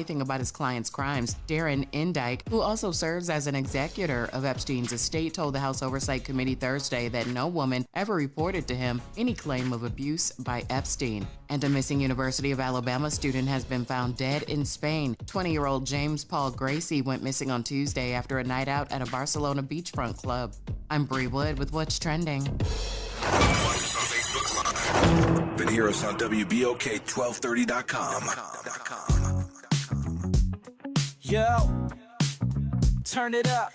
anything about his client's crimes. Darren Endike, who also serves as an executor of Epstein's estate, told the House Oversight Committee Thursday that no woman ever reported to him any claim of abuse by Epstein. And a missing University of Alabama student has been found dead in Spain. 20-year-old James Paul Gracie went missing on Tuesday after a night out at a Barcelona beachfront club. I'm Bree Wood with What's Trending. Then hear us on WBOK1230.com. Yo, turn it up.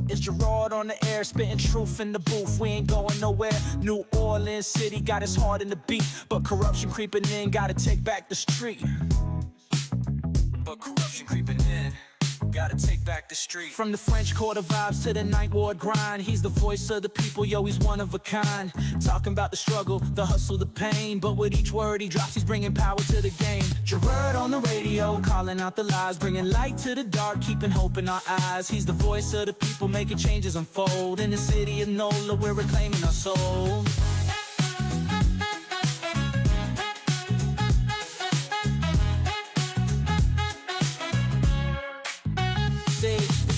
It's Gerod on the air, spitting truth in the booth. We ain't going nowhere. New Orleans City got us hard in the beat, but corruption creeping in, gotta take back the street. But corruption creeping in, gotta take back the street. From the French Quarter vibes to the Ninth Ward grind, he's the voice of the people, yo, he's one of a kind. Talking about the struggle, the hustle, the pain, but with each word he drops, he's bringing power to the game. Gerard on the radio, calling out the lies, bringing light to the dark, keeping hope in our eyes. He's the voice of the people, making changes unfold. In the city of NOLA, we're reclaiming our soul.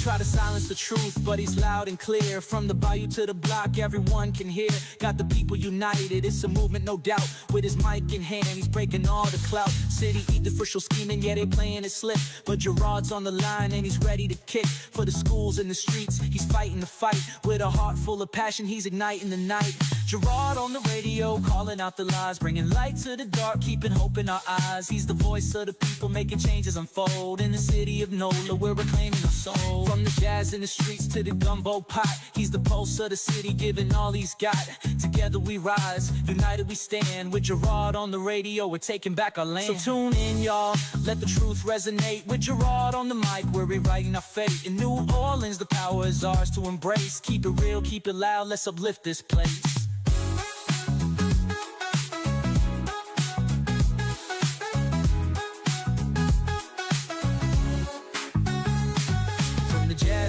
Try to silence the truth, but he's loud and clear. From the bayou to the block, everyone can hear. Got the people united, it's a movement, no doubt. With his mic in hand, he's breaking all the clout. City eat the official scheming, yeah, they playing it slick. But Gerard's on the line and he's ready to kick. For the schools and the streets, he's fighting the fight. With a heart full of passion, he's igniting the night. Gerard on the radio, calling out the lies, bringing light to the dark, keeping hope in our eyes. He's the voice of the people, making changes unfold. In the city of NOLA, we're reclaiming our soul. From the jazz in the streets to the gumbo pot, he's the pulse of the city, giving all he's got. Together we rise, united we stand. With Gerard on the radio, we're taking back our land. So tune in, y'all, let the truth resonate. With Gerard on the mic, we're rewriting our fate. In New Orleans, the power is ours to embrace. Keep it real, keep it loud, let's uplift this place.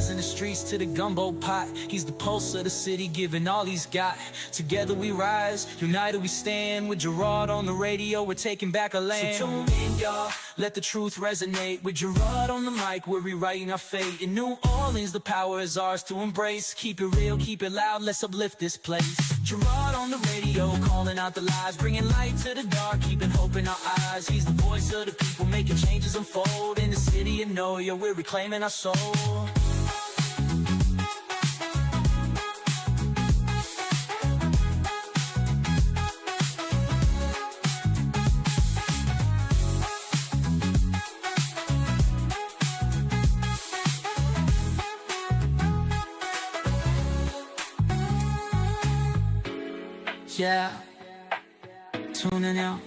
In the streets to the gumbo pot, he's the pulse of the city, giving all he's got. Together we rise, united we stand. With Gerard on the radio, we're taking back our land. So tune in, y'all, let the truth resonate. With Gerard on the mic, we're rewriting our fate. In New Orleans, the power is ours to embrace. Keep it real, keep it loud, let's uplift this place. Gerard on the radio, calling out the lies, bringing light to the dark, keeping hope in our eyes. He's the voice of the people, making changes unfold. In the city of NOLA, we're reclaiming our soul. Yeah, tune in out,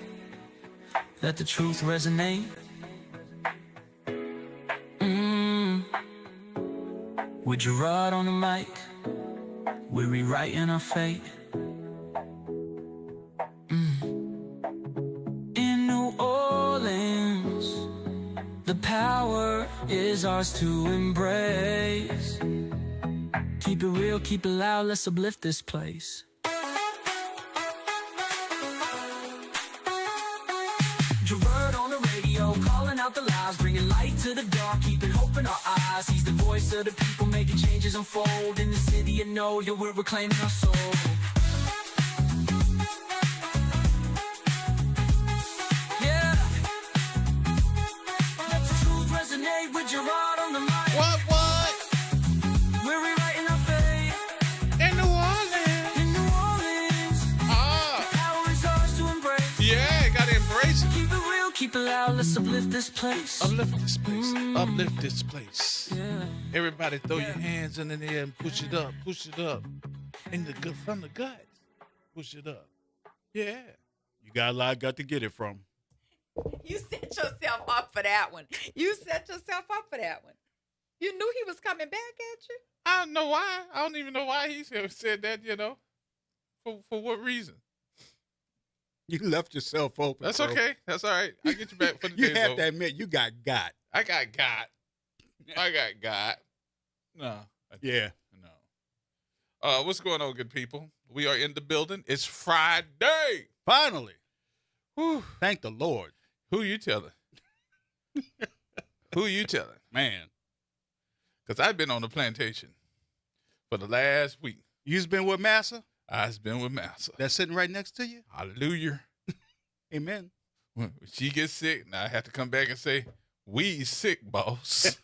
let the truth resonate. With Gerard on the mic, we're rewriting our fate. In New Orleans, the power is ours to embrace. Keep it real, keep it loud, let's uplift this place. Gerard on the radio, calling out the lies, bringing light to the dark, keeping hope in our eyes. He's the voice of the people, making changes unfold. In the city of NOLA, we're reclaiming our soul. Yeah, let the truth resonate. With Gerard on the mic. What? We're rewriting our fate. In New Orleans. In New Orleans. The power is ours to embrace. Yeah, gotta embrace it. Keep it real, keep it loud, let's uplift this place. Uplift this place. Uplift this place. Yeah. Everybody throw your hands in the air and push it up. Push it up. From the guts. Push it up. Yeah. You got a lot got to get it from. You set yourself up for that one. You knew he was coming back at you. I don't know why. I don't even know why he said that, For what reason? You left yourself open. That's bro. okay. That's all right. I'll get you back for the You day. have to admit, you got. I got. No. Yeah. No. What's going on, good people? We are in the building. It's Friday. Finally. Whew. Thank the Lord. Who you telling? Who you telling? Man, Because I've been on the plantation for the last week. you's been with Massa? I've been with Massa. That's sitting right next to you? Hallelujah. Amen. When she gets sick, now I have to come back and say, we sick, boss.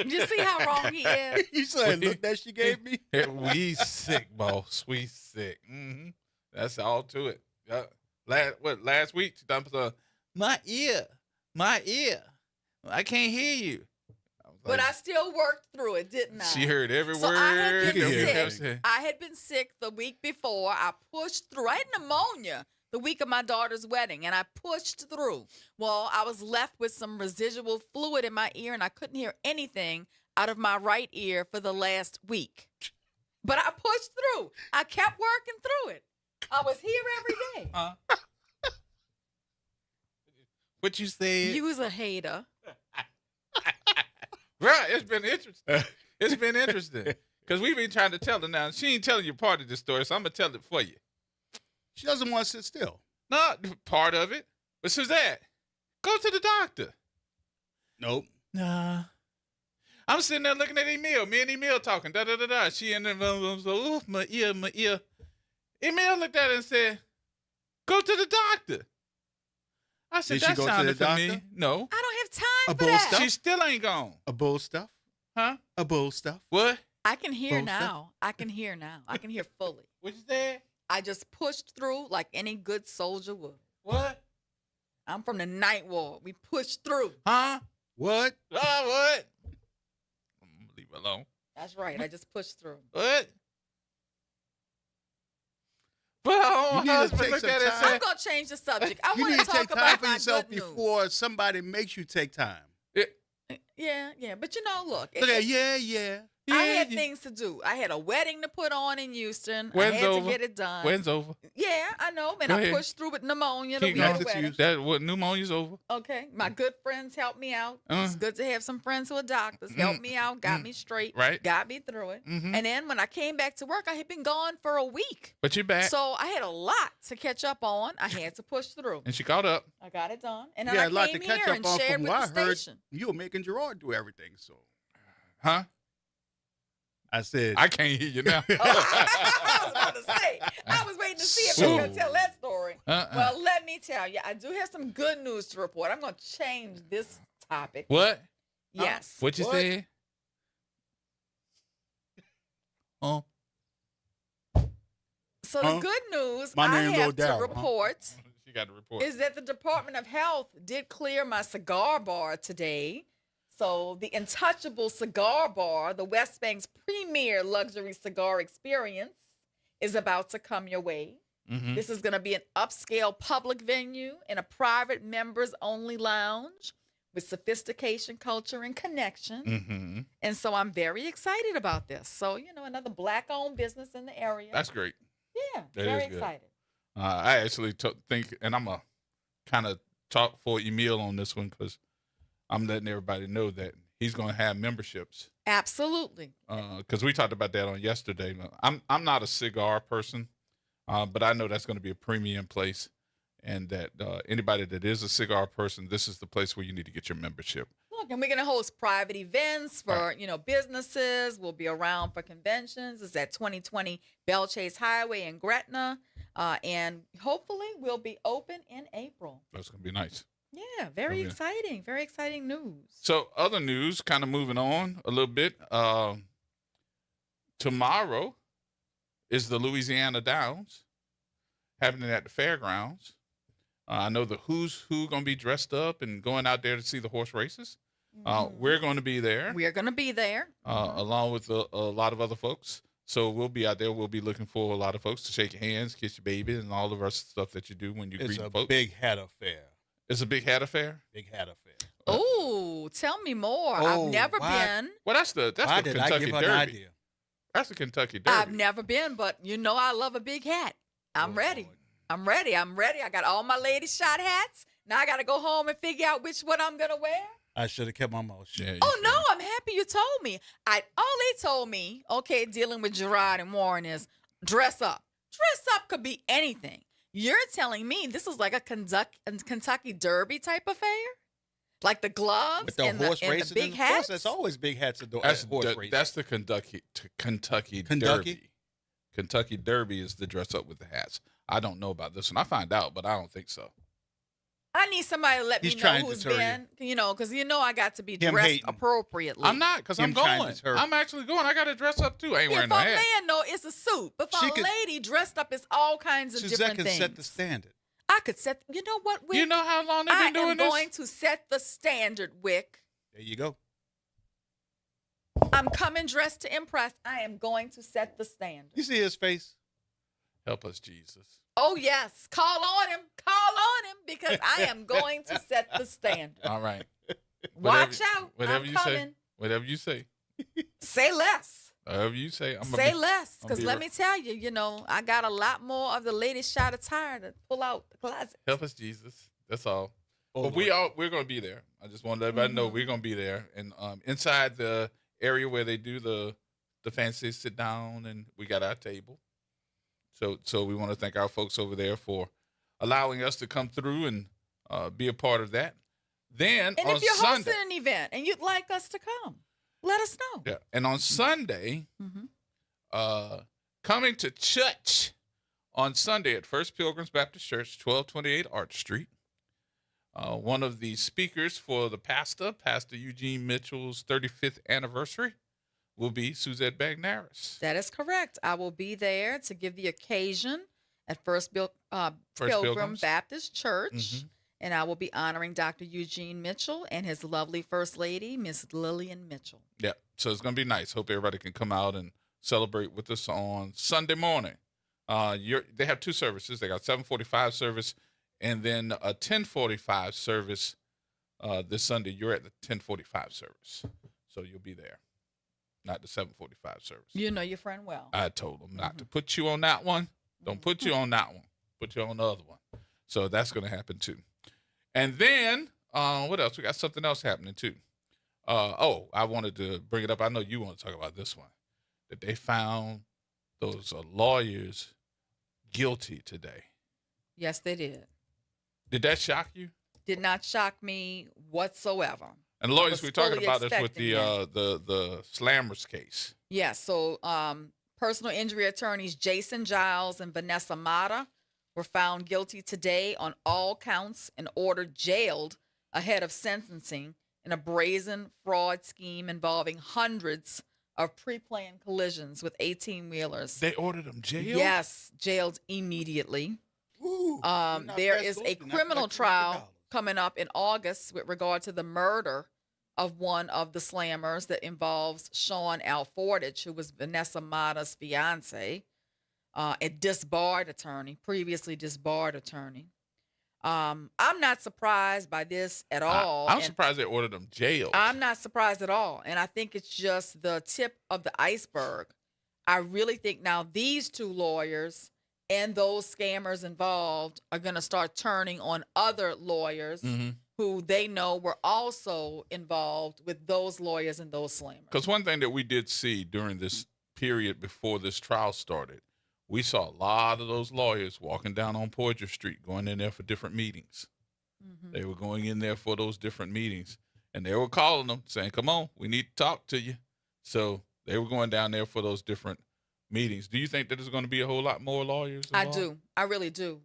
You see how wrong he is? You saw that look that she gave me? We sick, boss. We sick. That's all to it. Last week, she done my ear. I can't hear you. But I still worked through it, didn't I? She heard every So word. I had been You kept sick. saying, I had been sick the week before. I pushed through. I had pneumonia the week of my daughter's wedding, and I pushed through. Well, I was left with some residual fluid in my ear, and I couldn't hear anything out of my right ear for the last week. But I pushed through. I kept working through it. I was here every day. What you said? You was a hater. Right, it's been interesting. It's been interesting. Because we've been trying to tell her now. She ain't telling you part of this story, so I'm going to tell it for you. She doesn't want to sit still. Not part of it. But Suzette, go to the doctor. Nope. Nah. I'm sitting there looking at Emil. Me and Emil talking. Da-da-da-da. She in there, oh, my ear. Emil looked at her and said, go to the doctor. I said, Did she that go to sounded the for me. doctor? No. I don't have time A for bull that. stuff? She still ain't gone. A bull stuff? Huh? A bull stuff? What? I can hear Bull stuff? now. I can hear now. I can hear fully. What you said? I just pushed through like any good soldier would. What? I'm from the night war. We pushed through. Huh? What? What? Leave it alone. That's right. I just pushed through. What? Well, You need to husband take looked some at it and time. I'm said, going to change the subject. I You want need to to take talk time about for my yourself good news. before somebody makes you take time. Yeah. But you know, look. Look at yeah. I had yeah. things to do. I had a wedding to put on in Houston. When's I had over? to get it done. When's over? Yeah, I know. And Go I ahead. pushed through with pneumonia the Keep week of going. the wedding. That what pneumonia's over? Okay. My good friends helped me out. It's good to have some friends who are doctors. Helped me out, got me straight, Right. got me through it. Mhm. And then when I came back to work, I had been gone for a week. But you back, So I had a lot to catch up on. I had to push through. and she caught up. I got it done. And You then got a lot I to came catch here up and on shared from with what I the heard. station. You were making Gerard do everything, so Huh? I said I can't hear you now. I was about to say. I was waiting to see if you were going to tell that story. Well, let me tell you, I do have some good news to report. I'm going to change this topic. What? Yes. What you What? said? Oh. So Huh? the good news My I name have Lil to Darryl, huh? report She got the report. is that the Department of Health did clear my cigar bar today. So the Untouchable Cigar Bar, the West Bank's premier luxury cigar experience, is about to come your way. Mhm. This is going to be an upscale public venue in a private members-only lounge with sophistication, culture, and connection. Mhm. And so I'm very excited about this. So, another black-owned business in the area. That's great. yeah, that very is good. excited. I actually think, and I'm going to kind of talk for Emil on this one because I'm letting everybody know that he's going to have memberships. Absolutely. Because we talked about that on yesterday. I'm not a cigar person, but I know that's going to be a premium place, and that anybody that is a cigar person, this is the place where you need to get your membership. Look, and we're going to host private events for, businesses. We'll be around for conventions. It's at 2020 Bell Chase Highway in Gretna. And hopefully we'll be open in April. That's going to be nice. Yeah, very Okay. exciting. Very exciting news. So other news, kind of moving on a little bit. Tomorrow is the Louisiana Downs happening at the fairgrounds. I know the who's who going to be dressed up and going out there to see the horse races. We're going to be there We're going to be there. along with a lot of other folks. So we'll be out there. We'll be looking for a lot of folks to shake your hands, kiss your baby, and all the rest of the stuff that you do when you it's greet a folks. big hat affair. It's a big hat affair. Big hat affair. Oh, tell me more. Oh, I've never why? been. Well, that's the Why Kentucky did I give her an Derby. idea? That's the Kentucky Derby. I've never been, but I love a big hat. I'm Oh, ready. Lord. I'm ready. I got all my lady shot hats. Now I got to go home and figure out which one I'm going to wear. I should have kept my mouth shut. Yeah, you Oh, should. no, I'm happy you told me. All they told me, dealing with Gerard and Warren is dress up. Dress up could be anything. You're telling me this is like a Kentucky Derby type affair? Like the gloves With the and horse the racing, big and of hats. course, there's always big hats at That's horse racing. that's the Kentucky Derby. Kentucky Derby is the dress up with the hats. I don't know about this one. I find out, but I don't think so. I need somebody to let He's me know trying to who's deter been, because I got to be Him dressed hating. appropriately. I'm not, because I'm Him trying to going. deter. I'm actually going. I got to dress up too. I ain't Yeah, wearing for no a hat. man, no, it's a suit. But for She a could- lady, dressed up is all kinds of Suzette different can things. set the standard. I could set. You know what, Wick? You know how long they've I been doing am this? going to set the standard, Wick. There you go. I'm coming dressed to impress. I am going to set the standard. You see his face? Help us, Jesus. Oh, yes. Call on him. Call on him because I am going to set the standard. All right. Watch out. Whatever I'm you coming. say. Whatever you say. Say less. Whatever you say. I'm Say less. I'ma Because be let right- me tell you, I got a lot more of the lady shot attire to pull out the closet. Help us, Jesus. That's all. Oh, But we're going to be there. I just want to let everybody know we're going to be there. And inside the area where they do the fancy sit down, and we got our table. So we want to thank our folks over there for allowing us to come through and be a part of that. Then And on if you're Sunday, hosting an event and you'd like us to come, let us know. yeah, and on Sunday, coming to church on Sunday at First Pilgrims Baptist Church, 1228 Arch Street. One of the speakers for the Pastor Eugene Mitchell's 35th anniversary, will be Suzette Bagnaris. That is correct. I will be there to give the occasion at First Pilgrim Pilgrims. Baptist Church. Mhm. And I will be honoring Dr. Eugene Mitchell and his lovely First Lady, Miss Lillian Mitchell. Yeah, so it's going to be nice. Hope everybody can come out and celebrate with us on Sunday morning. They have two services. They got 7:45 service and then a 10:45 service this Sunday. You're at the 10:45 service, so you'll be there, not the 7:45 service. You know your friend well. I told them not to put you on that one. Don't put you on that one. Put you on the other one. So that's going to happen too. And then what else? We got something else happening too. I wanted to bring it up. I know you want to talk about this one. That they found those lawyers guilty today. Yes, they did. Did that shock you? Did not shock me whatsoever. And lawyers, was we're talking fully about this with expecting the Slammers case. Yes, so personal injury attorneys Jason Giles and Vanessa Mata were found guilty today on all counts and ordered jailed ahead of sentencing in a brazen fraud scheme involving hundreds of pre-planned collisions with 18-wheelers. They ordered them jailed? Yes, jailed immediately. Ooh, There is a criminal trial coming up in August with regard to the murder of one of the slammers that involves Sean Alfordage, who was Vanessa Mata's fiance, a disbarred attorney, previously disbarred attorney. I'm not surprised by this at all. I'm and surprised they ordered them jailed. I'm not surprised at all. And I think it's just the tip of the iceberg. I really think now these two lawyers and those scammers involved are going to start turning on other lawyers who they know were also involved with those lawyers and those slammers. Because one thing that we did see during this period before this trial started, we saw a lot of those lawyers walking down on Poydras Street, going in there for different meetings. They were going in there for those different meetings, and they were calling them, saying, come on, we need to talk to you. So they were going down there for those different meetings. Do you think that there's going to be a whole lot more lawyers involved? I do. I really do.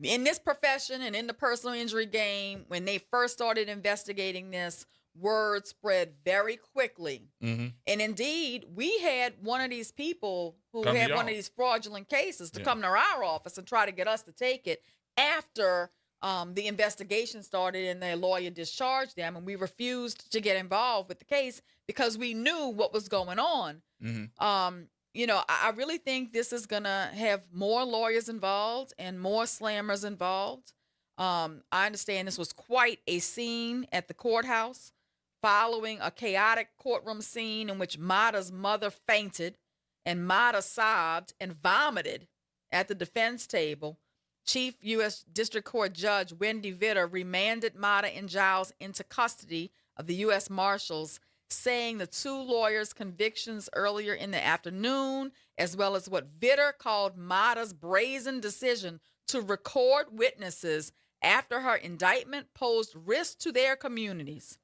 In this profession and in the personal injury game, when they first started investigating this, word spread very quickly. And indeed, we had one of these people who Come to had y'all. one of these fraudulent cases to Yeah. come to our office and try to get us to take it after the investigation started and their lawyer discharged them. And we refused to get involved with the case because we knew what was going on. I really think this is going to have more lawyers involved and more slammers involved. I understand this was quite a scene at the courthouse following a chaotic courtroom scene in which Mata's mother fainted and Mata sobbed and vomited at the defense table. Chief U.S. District Court Judge Wendy Vitter remanded Mata and Giles into custody of the U.S. Marshals, saying the two lawyers' convictions earlier in the afternoon, as well as what Vitter called Mata's brazen decision to record witnesses, after her indictment posed risk to their communities.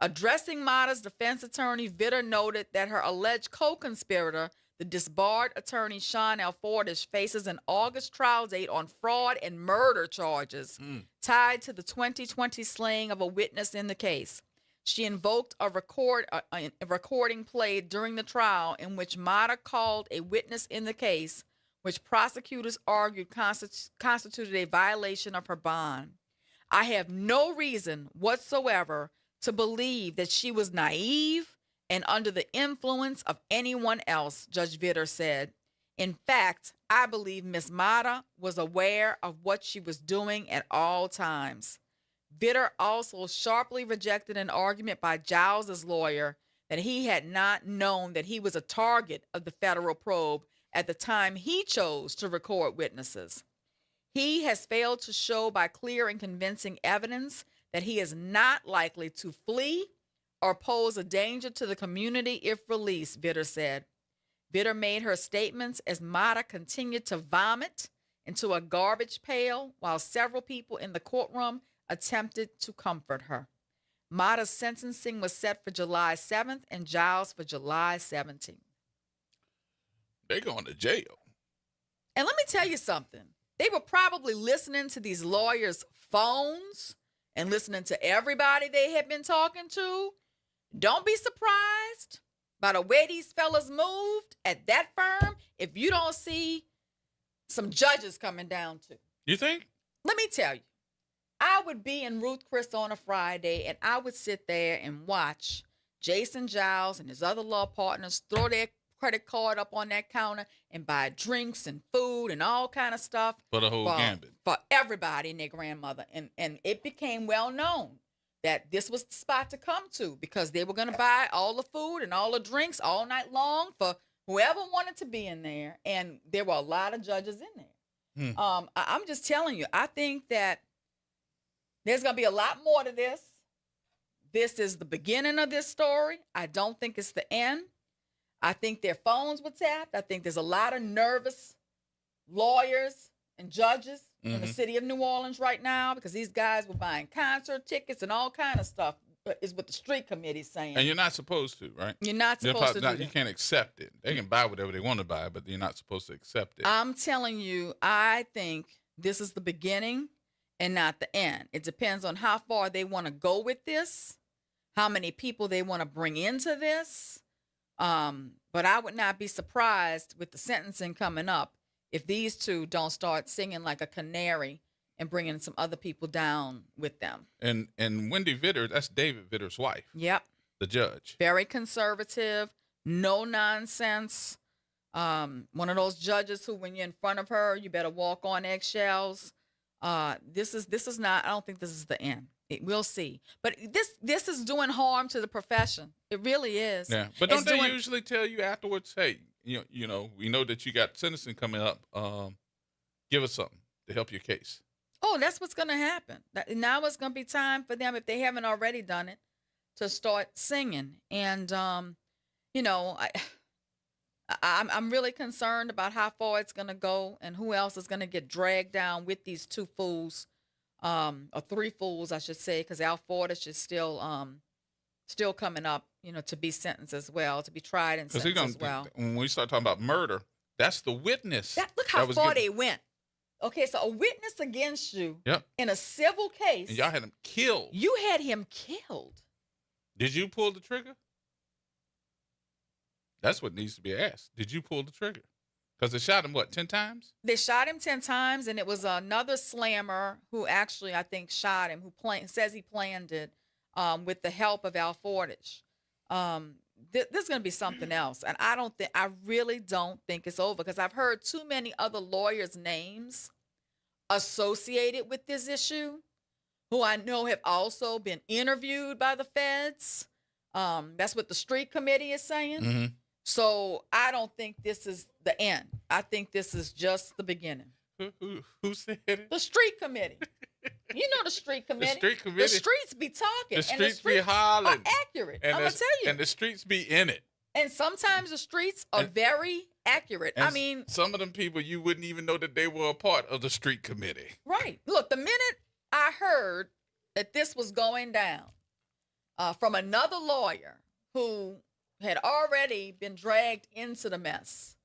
Addressing Mata's defense attorney, Vitter noted that her alleged co-conspirator, the disbarred attorney Sean Alfordish, faces an August trial date on fraud and murder charges tied to the 2020 slaying of a witness in the case. She invoked a recording played during the trial in which Mata called a witness in the case, which prosecutors argued constituted a violation of her bond. I have no reason whatsoever to believe that she was naive and under the influence of anyone else, Judge Vitter said. In fact, I believe Ms. Mata was aware of what she was doing at all times. Vitter also sharply rejected an argument by Giles's lawyer that he had not known that he was a target of the federal probe at the time he chose to record witnesses. He has failed to show by clear and convincing evidence that he is not likely to flee or pose a danger to the community if released, Vitter said. Vitter made her statements as Mata continued to vomit into a garbage pail while several people in the courtroom attempted to comfort her. Mata's sentencing was set for July 7th and Giles for July 17th. They going to jail. And let me tell you something. They were probably listening to these lawyers' phones and listening to everybody they had been talking to. Don't be surprised by the way these fellas moved at that firm if you don't see some judges coming down too. You think? Let me tell you, I would be in Ruth Chris on a Friday and I would sit there and watch Jason Giles and his other law partners throw their credit card up on that counter and buy drinks and food and all kind of stuff. For the whole gambit. For everybody and their grandmother. And it became well known that this was the spot to come to because they were going to buy all the food and all the drinks all night long for whoever wanted to be in there. And there were a lot of judges in there. I'm just telling you, I think that there's going to be a lot more to this. This is the beginning of this story. I don't think it's the end. I think their phones were tapped. I think there's a lot of nervous lawyers and judges in the city of New Orleans right now because these guys were buying concert tickets and all kind of stuff is what the street committee is saying. And you're not supposed to, right? You're not supposed to do that. You can't accept it. They can buy whatever they want to buy, but you're not supposed to accept it. I'm telling you, I think this is the beginning and not the end. It depends on how far they want to go with this, how many people they want to bring into this. But I would not be surprised with the sentencing coming up if these two don't start singing like a canary and bringing some other people down with them. And Wendy Vitter, that's David Vitter's wife. Yep. The judge. Very conservative, no nonsense. One of those judges who, when you're in front of her, you better walk on eggshells. This is not. I don't think this is the end. We'll see. But this is doing harm to the profession. It really is. Yeah. But don't they usually tell you afterwards, hey, you know, we know that you got sentencing coming up. Give us something to help your case. Oh, that's what's going to happen. Now it's going to be time for them, if they haven't already done it, to start singing. And, you know, I'm really concerned about how far it's going to go and who else is going to get dragged down with these two fools, or three fools, I should say, because Alfordish is still coming up, you know, to be sentenced as well, to be tried and sentenced as well. When we start talking about murder, that's the witness. Look how far they went. Okay, so a witness against you in a civil case. And y'all had him killed. You had him killed. Did you pull the trigger? That's what needs to be asked. Did you pull the trigger? Because they shot him, 10 times? They shot him 10 times, and it was another slammer who actually, I think, shot him, who says he planned it with the help of Alfordish. This is going to be something else. And I really don't think it's over because I've heard too many other lawyers' names associated with this issue who I know have also been interviewed by the feds. That's what the street committee is saying. Mm-hmm. So I don't think this is the end. I think this is just the beginning. Who said it? The street committee. You know the street committee. The street committee. The streets be talking. The streets, and the streets be hollering. are accurate. I'm going to tell you. And the streets be in it. And sometimes the streets are very accurate. And I mean, some of them people, you wouldn't even know that they were a part of the street committee. Right. Look, the minute I heard that this was going down from another lawyer who had already been dragged into the mess,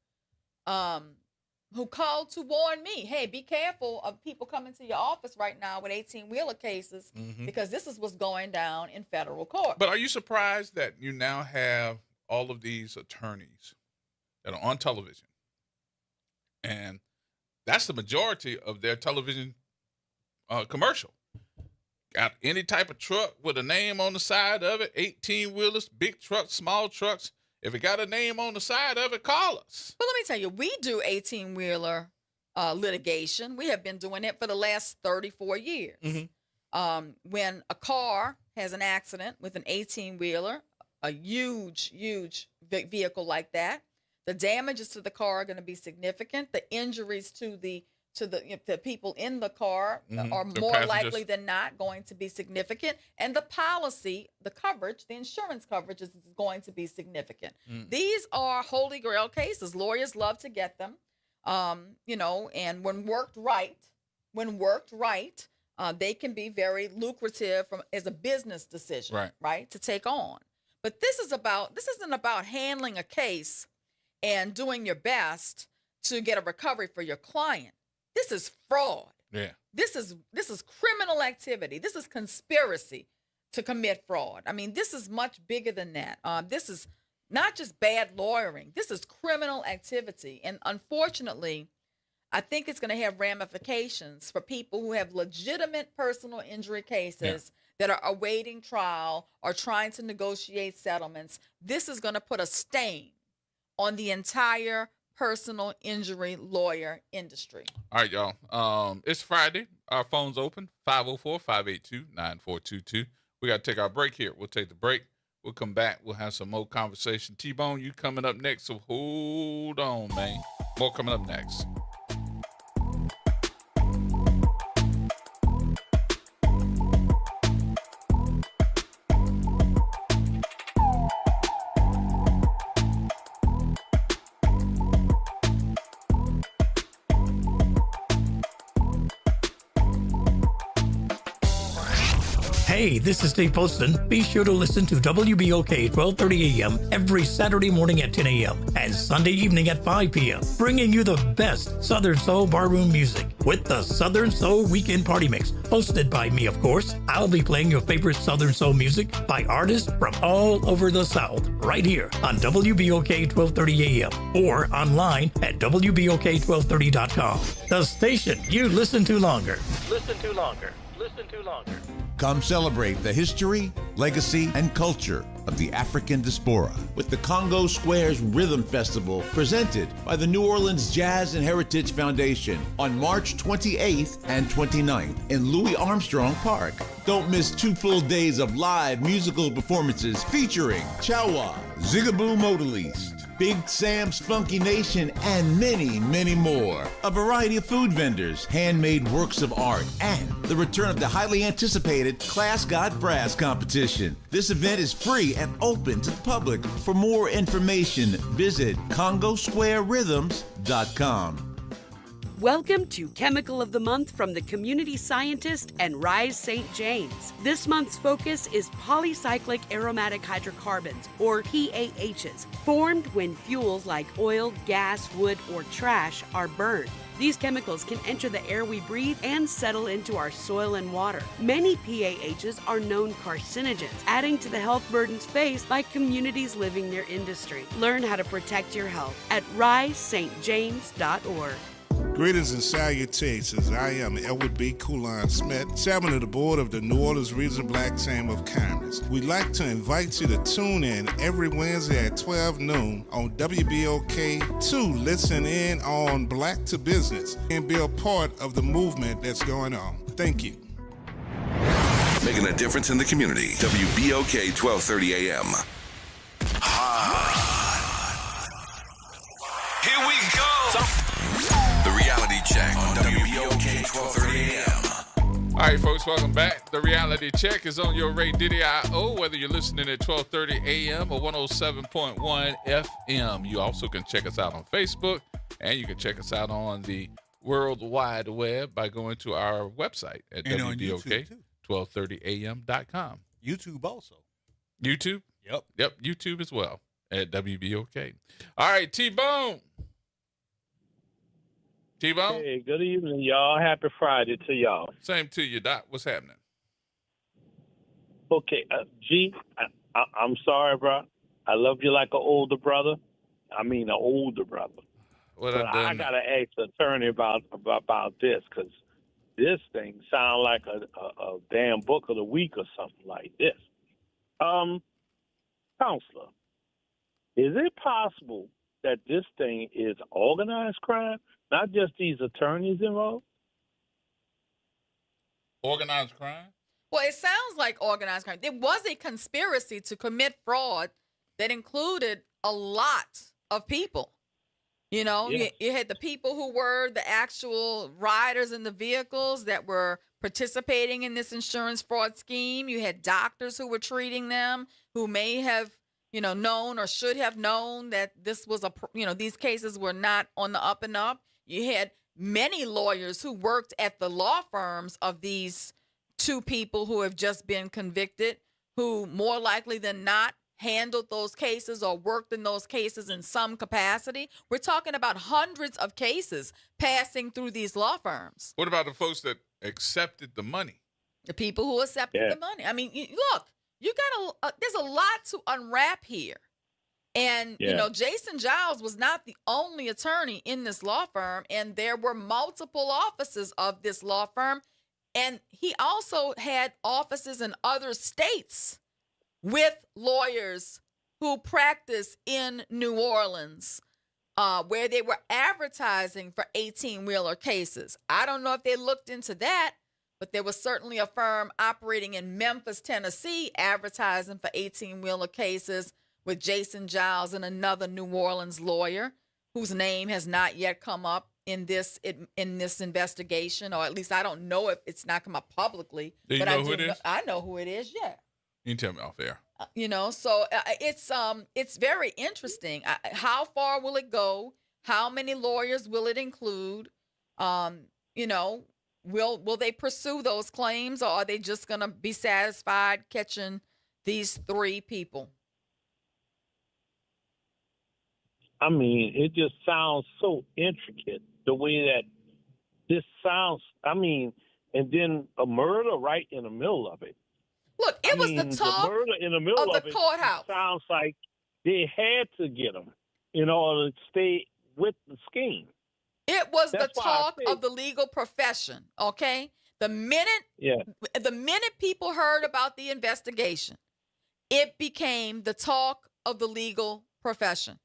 who called to warn me, hey, be careful of people coming to your office right now with 18-wheeler cases because this is what's going down in federal court. But are you surprised that you now have all of these attorneys that are on television? And that's the majority of their television commercial. Got any type of truck with a name on the side of it, 18-wheelers, big trucks, small trucks. If it got a name on the side of it, call us. But let me tell you, we do 18-wheeler litigation. We have been doing it for the last 34 years. When a car has an accident with an 18-wheeler, a huge vehicle like that, the damages to the car are going to be significant. The injuries to the people in the car are more likely than not going to be significant. And the policy, the coverage, the insurance coverage is going to be significant. These are holy grail cases. Lawyers love to get them, and when worked right, they can be very lucrative as a business decision, right, to take on. But this isn't about handling a case and doing your best to get a recovery for your client. This is fraud. Yeah. This is criminal activity. This is conspiracy to commit fraud. I mean, this is much bigger than that. This is not just bad lawyering. This is criminal activity. And unfortunately, I think it's going to have ramifications for people who have legitimate personal injury cases that are awaiting trial or trying to negotiate settlements. This is going to put a stain on the entire personal injury lawyer industry. All right, y'all. It's Friday. Our phone's open, 504-582-9422. We got to take our break here. We'll take the break. We'll come back. We'll have some more conversation. T-Bone, you coming up next, so hold on, man. More coming up next. Hey, this is Dave Poston. Be sure to listen to WBOK 1230 AM every Saturday morning at 10 a.m. and Sunday evening at 5 p.m., bringing you the best Southern Soul barroom music with the Southern Soul Weekend Party Mix, hosted by me, of course. I'll be playing your favorite Southern Soul music by artists from all over the South, right here on WBOK 1230 AM or online at WBOK1230.com. The station you listen to longer. Listen to longer. Listen to longer. Come celebrate the history, legacy, and culture of the African diaspora with the Congo Squares Rhythm Festival presented by the New Orleans Jazz and Heritage Foundation on March 28th and 29th in Louis Armstrong Park. Don't miss 2 full days of live musical performances featuring Chawa, Zigaboo Modaliste, Big Sam's Funky Nation, and many, many more. A variety of food vendors, handmade works of art, and the return of the highly anticipated Class Got Brass competition. This event is free and open to the public. For more information, visit CongoSquareRhythms.com. Welcome to Chemical of the Month from the Community Scientist and Rise St. James. This month's focus is polycyclic aromatic hydrocarbons, or PAHs, formed when fuels like oil, gas, wood, or trash are burned. These chemicals can enter the air we breathe and settle into our soil and water. Many PAHs are known carcinogens, adding to the health burdens faced by communities living near industry. Learn how to protect your health at risestjames.org. Greetings and salutations. I am Edward B. Coulon Smith, chairman of the board of the New Orleans Regional Black Chamber of Commerce. We'd like to invite you to tune in every Wednesday at 12 noon on WBOK to listen in on Black to Business and be a part of the movement that's going on. Thank you. Making a difference in the community. WBOK 1230 AM. Here we go. The Reality Check on WBOK 1230 AM. All right, folks, welcome back. The Reality Check is on your radio, whether you're listening at 1230 AM or 107.1 FM. You also can check us out on Facebook, and you can check us out on the World Wide Web by going to our website at And on YouTube, too. WBOK1230am.com. YouTube also. YouTube? Yep. Yep, YouTube as well at WBOK. All right, T-Bone. T-Bone? Hey, good evening, y'all. Happy Friday to y'all. Same to you, Doc. What's happening? Okay, I'm sorry, bro. I love you like an older brother. I mean, an older brother. What But I've I done? gotta ask the attorney about this because this thing sounds like a damn book of the week or something like this. Counselor, is it possible that this thing is organized crime, not just these attorneys involved? Organized crime? Well, it sounds like organized crime. There was a conspiracy to commit fraud that included a lot of people. You know, Yes. you had the people who were the actual riders in the vehicles that were participating in this insurance fraud scheme. You had doctors who were treating them who may have, known or should have known that this was these cases were not on the up and up. You had many lawyers who worked at the law firms of these two people who have just been convicted, who more likely than not handled those cases or worked in those cases in some capacity. We're talking about hundreds of cases passing through these law firms. What about the folks that accepted the money? The people who accepted the money. I mean, look, you got there's a lot to unwrap here. And, Jason Giles was not the only attorney in this law firm, and there were multiple offices of this law firm. And he also had offices in other states with lawyers who practice in New Orleans, where they were advertising for 18-wheeler cases. I don't know if they looked into that, but there was certainly a firm operating in Memphis, Tennessee, advertising for 18-wheeler cases with Jason Giles and another New Orleans lawyer whose name has not yet come up in this investigation, or at least I don't know if it's not come up publicly. Do you know who it is? I know who it is, yeah. You can tell me off air. So it's very interesting. How far will it go? How many lawyers will it include? Will they pursue those claims, or are they just going to be satisfied catching these three people? I mean, it just sounds so intricate the way that this sounds. I mean, and then a murder right in the middle of it. Look, it was the talk the murder in the middle of the courthouse. Sounds like they had to get him in order to stay with the scheme. It was That's the talk of the legal profession, okay? The minute people heard about the investigation, it became the talk of the legal profession.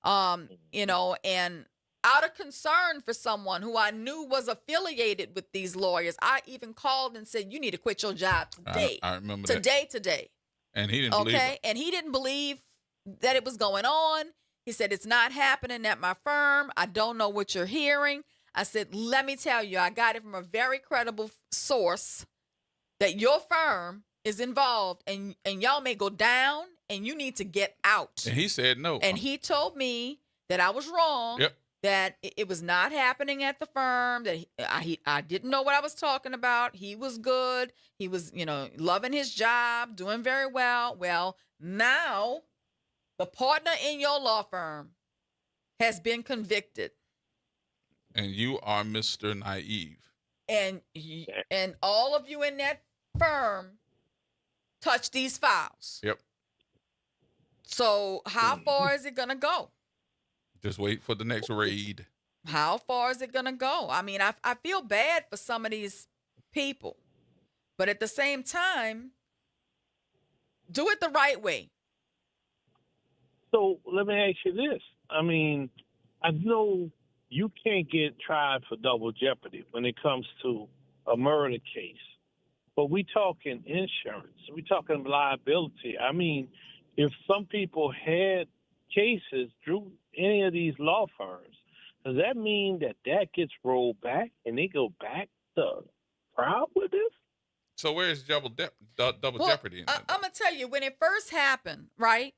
And out of concern for someone who I knew was affiliated with these lawyers, I even called and said, you need to quit your job today. I remember today. And he didn't believe it. And he didn't believe that it was going on. He said, it's not happening at my firm. I don't know what you're hearing. I said, let me tell you, I got it from a very credible source that your firm is involved and y'all may go down and you need to get out. And he said no. And he told me that I was wrong. Yep. That it was not happening at the firm, that I didn't know what I was talking about. He was good. He was, loving his job, doing very well. Well, now the partner in your law firm has been convicted. And you are Mr. Naive. And all of you in that firm touch these files. Yep. So how far is it going to go? Just wait for the next raid. How far is it going to go? I mean, I feel bad for some of these people, but at the same time, do it the right way. So let me ask you this. I mean, I know you can't get tried for double jeopardy when it comes to a murder case, but we talking insurance. We talking liability. I mean, if some people had cases through any of these law firms, does that mean that gets rolled back and they go back to trial with this? So where's double jeopardy? I'm going to tell you, when it first happened, right,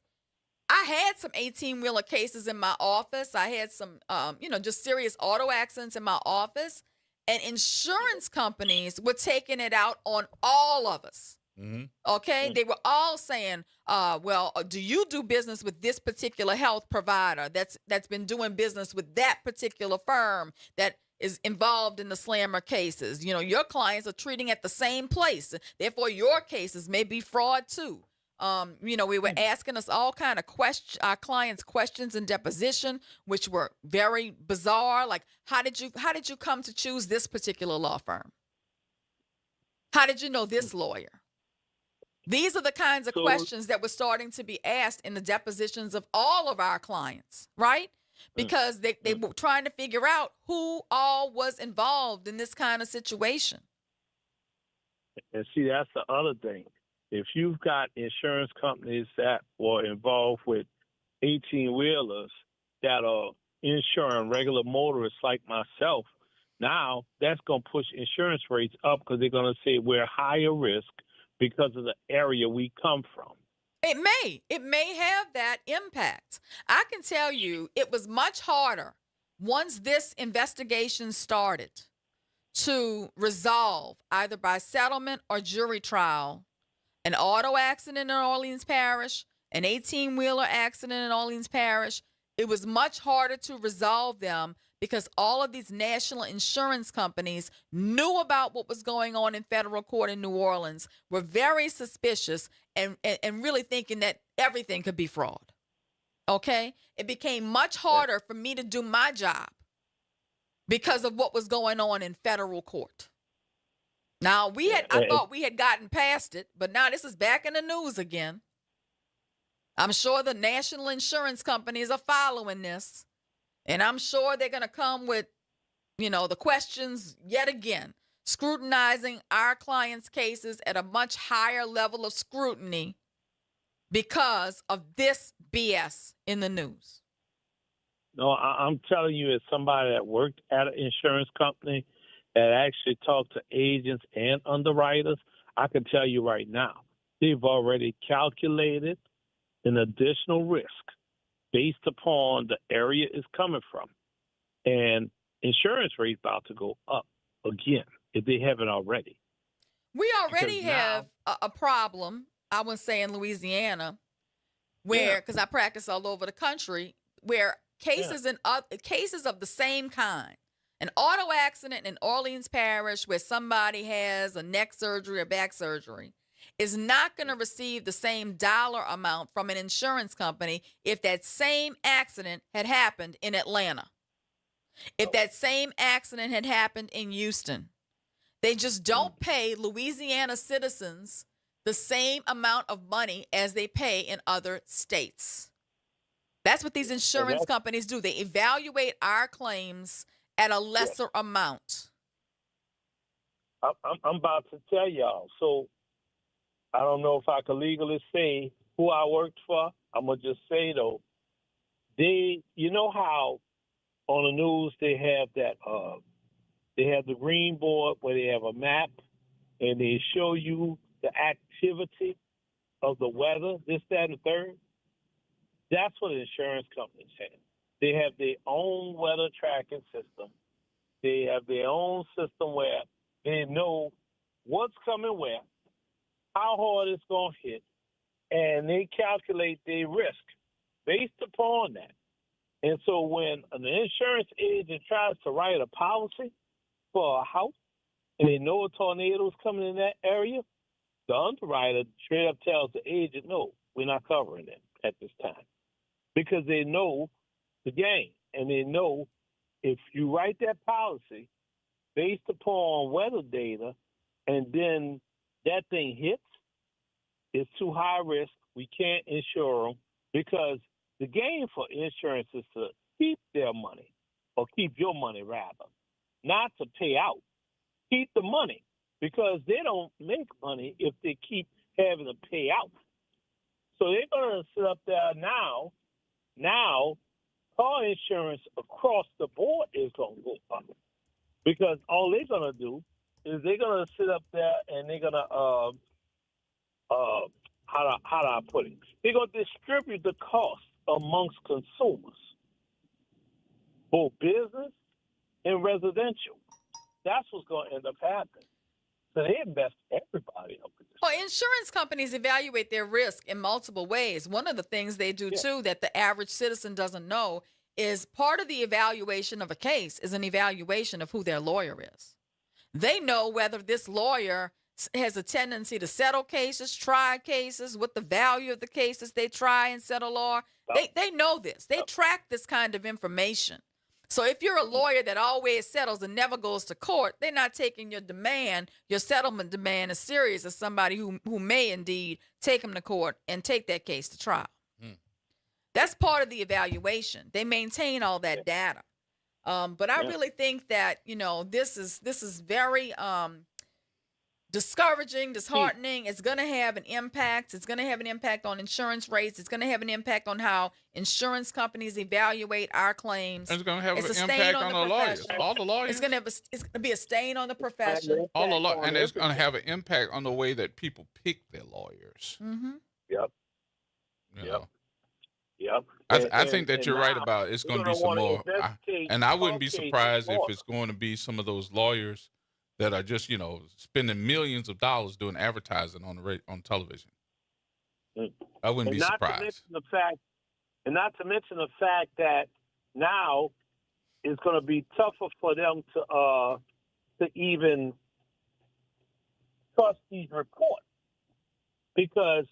I had some 18-wheeler cases in my office. I had some, just serious auto accidents in my office. And insurance companies were taking it out on all of us. Mm-hmm. Okay? They were all saying, do you do business with this particular health provider that's been doing business with that particular firm that is involved in the slammer cases? You know, your clients are treating at the same place. Therefore, your cases may be fraud too. We were asking us all kind of our clients questions in deposition, which were very bizarre. Like, how did you come to choose this particular law firm? How did you know this lawyer? These are the kinds of questions that were starting to be asked in the depositions of all of our clients, right? Because they were trying to figure out who all was involved in this kind of situation. And see, that's the other thing. If you've got insurance companies that were involved with 18-wheelers that are insuring regular motorists like myself, now that's going to push insurance rates up because they're going to say we're higher risk because of the area we come from. It may have that impact. I can tell you it was much harder once this investigation started to resolve either by settlement or jury trial an auto accident in Orleans Parish, an 18-wheeler accident in Orleans Parish. It was much harder to resolve them because all of these national insurance companies knew about what was going on in federal court in New Orleans, were very suspicious, and really thinking that everything could be fraud. Okay? It became much harder for me to do my job because of what was going on in federal court. Now, I thought we had gotten past it, but now this is back in the news again. I'm sure the national insurance companies are following this, and I'm sure they're going to come with, the questions yet again, scrutinizing our clients' cases at a much higher level of scrutiny because of this BS in the news. No, I'm telling you, as somebody that worked at an insurance company that actually talked to agents and underwriters, I can tell you right now, they've already calculated an additional risk based upon the area it's coming from. And insurance rates about to go up again if they haven't already. We already have a problem, I would say, in Louisiana, where, because I practice all over the country, where cases cases of the same kind, an auto accident in Orleans Parish where somebody has a neck surgery or back surgery, is not going to receive the same dollar amount from an insurance company if that same accident had happened in Atlanta. If that same accident had happened in Houston. They just don't pay Louisiana citizens the same amount of money as they pay in other states. That's what these insurance companies do. They evaluate our claims at a lesser amount. I'm about to tell y'all. So I don't know if I can legally say who I worked for. I'm going to just say, though, you know how on the news they have that, they have the green board where they have a map and they show you the activity of the weather, this, that, and the third? That's what insurance companies have. They have their own weather tracking system. They have their own system where they know what's coming where, how hard it's going to hit, and they calculate their risk based upon that. And so when an insurance agent tries to write a policy for a house and they know a tornado is coming in that area, the underwriter straight up tells the agent, no, we're not covering it at this time. Because they know the game, and they know if you write that policy based upon weather data and then that thing hits, it's too high risk, we can't insure them, because the game for insurance is to keep their money, or keep your money rather, not to pay out. Keep the money, because they don't make money if they keep having to pay out. So they're going to sit up there now, car insurance across the board is going to go up, because all they're going to do is they're going to sit up there and they're going to how do I put it? They're going to distribute the cost amongst consumers, both business and residential. That's what's going to end up happening. So they invest everybody up in this. Well, insurance companies evaluate their risk in multiple ways. One of the things they do, too, that the average citizen doesn't know is part of the evaluation of a case is an evaluation of who their lawyer is. They know whether this lawyer has a tendency to settle cases, try cases, what the value of the cases they try and settle are. They know this. They track this kind of information. So if you're a lawyer that always settles and never goes to court, they're not taking your demand, your settlement demand, as serious as somebody who may indeed take them to court and take that case to trial. That's part of the evaluation. They maintain all that data. But I really think that, this is very discouraging, disheartening. It's going to have an impact. It's going to have an impact on insurance rates. It's going to have an impact on how insurance companies evaluate our claims. It's going to have an stain impact on on the the lawyers. profession. All the lawyers. It's going to be a stain on the profession. All the lawyers. And it's going to have an impact on the way that people pick their lawyers. Mm-hmm. Yep. You know. Yep. I think that you're right about it's going to be some more. And I wouldn't be surprised if it's going to be some of those lawyers that are just, spending millions of dollars doing advertising on television. I wouldn't be surprised. Not to mention the fact that now it's going to be tougher for them to even trust these reports, because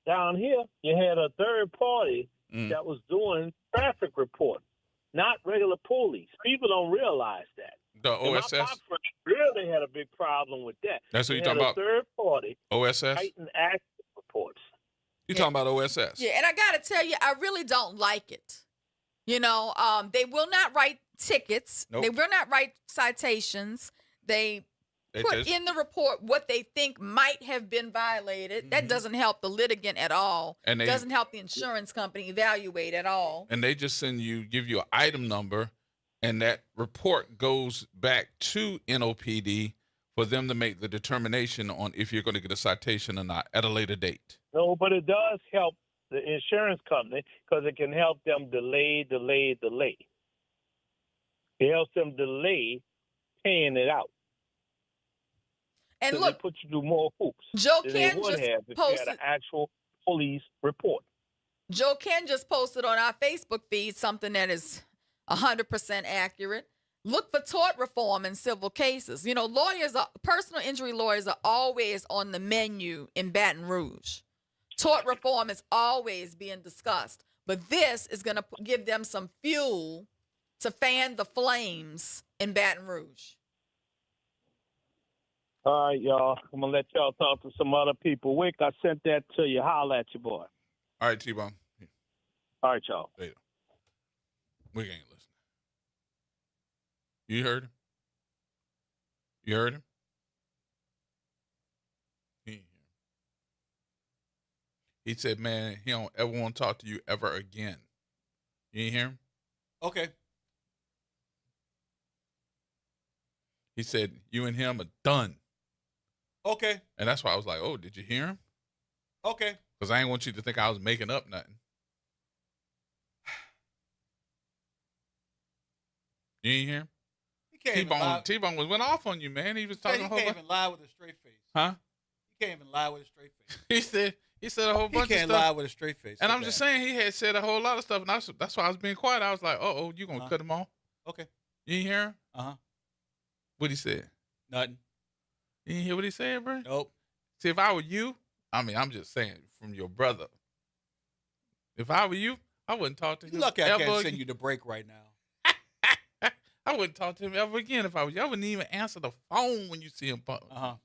down here you had a third party that was doing traffic reports, not regular police. People don't realize that. The OSS? My friend really had a big problem with that. That's what you're talking about? Third party. OSS? Heightened accident reports. You're talking about OSS? Yeah, and I got to tell you, I really don't like it. They will not write tickets. Nope. They will not write citations. They put in the report what they think might have been violated. Mm-hmm. That doesn't help the litigant at all. And doesn't help the insurance company evaluate at all. And they just give you an item number, and that report goes back to NOPD for them to make the determination on if you're going to get a citation or not at a later date. No, but it does help the insurance company because it can help them delay. It helps them delay paying it out. And so look, they put you through more hoops. Joe than Ken they would just have if posted. you had an actual police report. Joe Ken just posted on our Facebook feed something that is 100% accurate. Look for tort reform in civil cases. Personal injury lawyers are always on the menu in Baton Rouge. Tort reform is always being discussed. But this is going to give them some fuel to fan the flames in Baton Rouge. All right, y'all. I'm going to let y'all talk to some other people. Wick, I sent that to you. Holla at you, boy. All right, T-Bone. All right, y'all. Later. We ain't listening. You heard him? You heard him? He said, man, he don't ever want to talk to you ever again. You ain't hear him? Okay. He said, you and him are done. Okay. And that's why I was like, oh, did you hear him? Okay. Because I ain't want you to think I was making up nothing. You ain't hear him? T-Bone went off on you, man. He was talking a whole bunch. He can't even lie with a straight face. Huh? He can't even lie with a straight face. He said a whole bunch of stuff. He can't lie with a straight face. And I'm just saying he had said a whole lot of stuff, and that's why I was being quiet. I was like, oh, you going to cut him off? Okay. You ain't hear him? Uh-huh. What he said? Nothing. You didn't hear what he said, bro? Nope. See, if I were you, I'm just saying from your brother. If I were you, I wouldn't talk to him. You lucky I can't send you the break right now. I wouldn't talk to him ever again if I was you. I wouldn't even answer the phone when you see him. Uh-huh.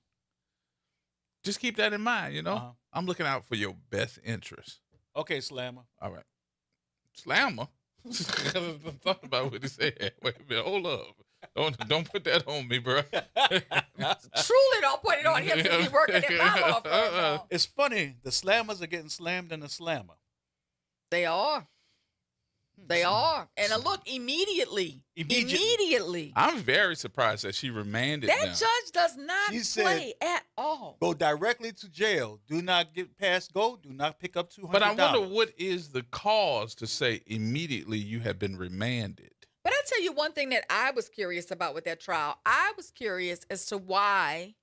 Just keep that in mind, Uh-huh. I'm looking out for your best interest. Okay, Slammer. All right. Slammer? I thought about what he said. Wait a minute. Hold up. Don't put that on me, bro. Truly don't put it on him since he's working in my law firm. It's funny. The Slammers are getting slammed in the Slammer. They are. They are. And look, immediately. I'm very surprised that she remanded That them. judge does not She said, play at all. Go directly to jail. Do not get past go. Do not pick up $200. But I wonder what is the cause to say immediately you have been remanded. But I tell you one thing that I was curious about with that trial. I was curious as to why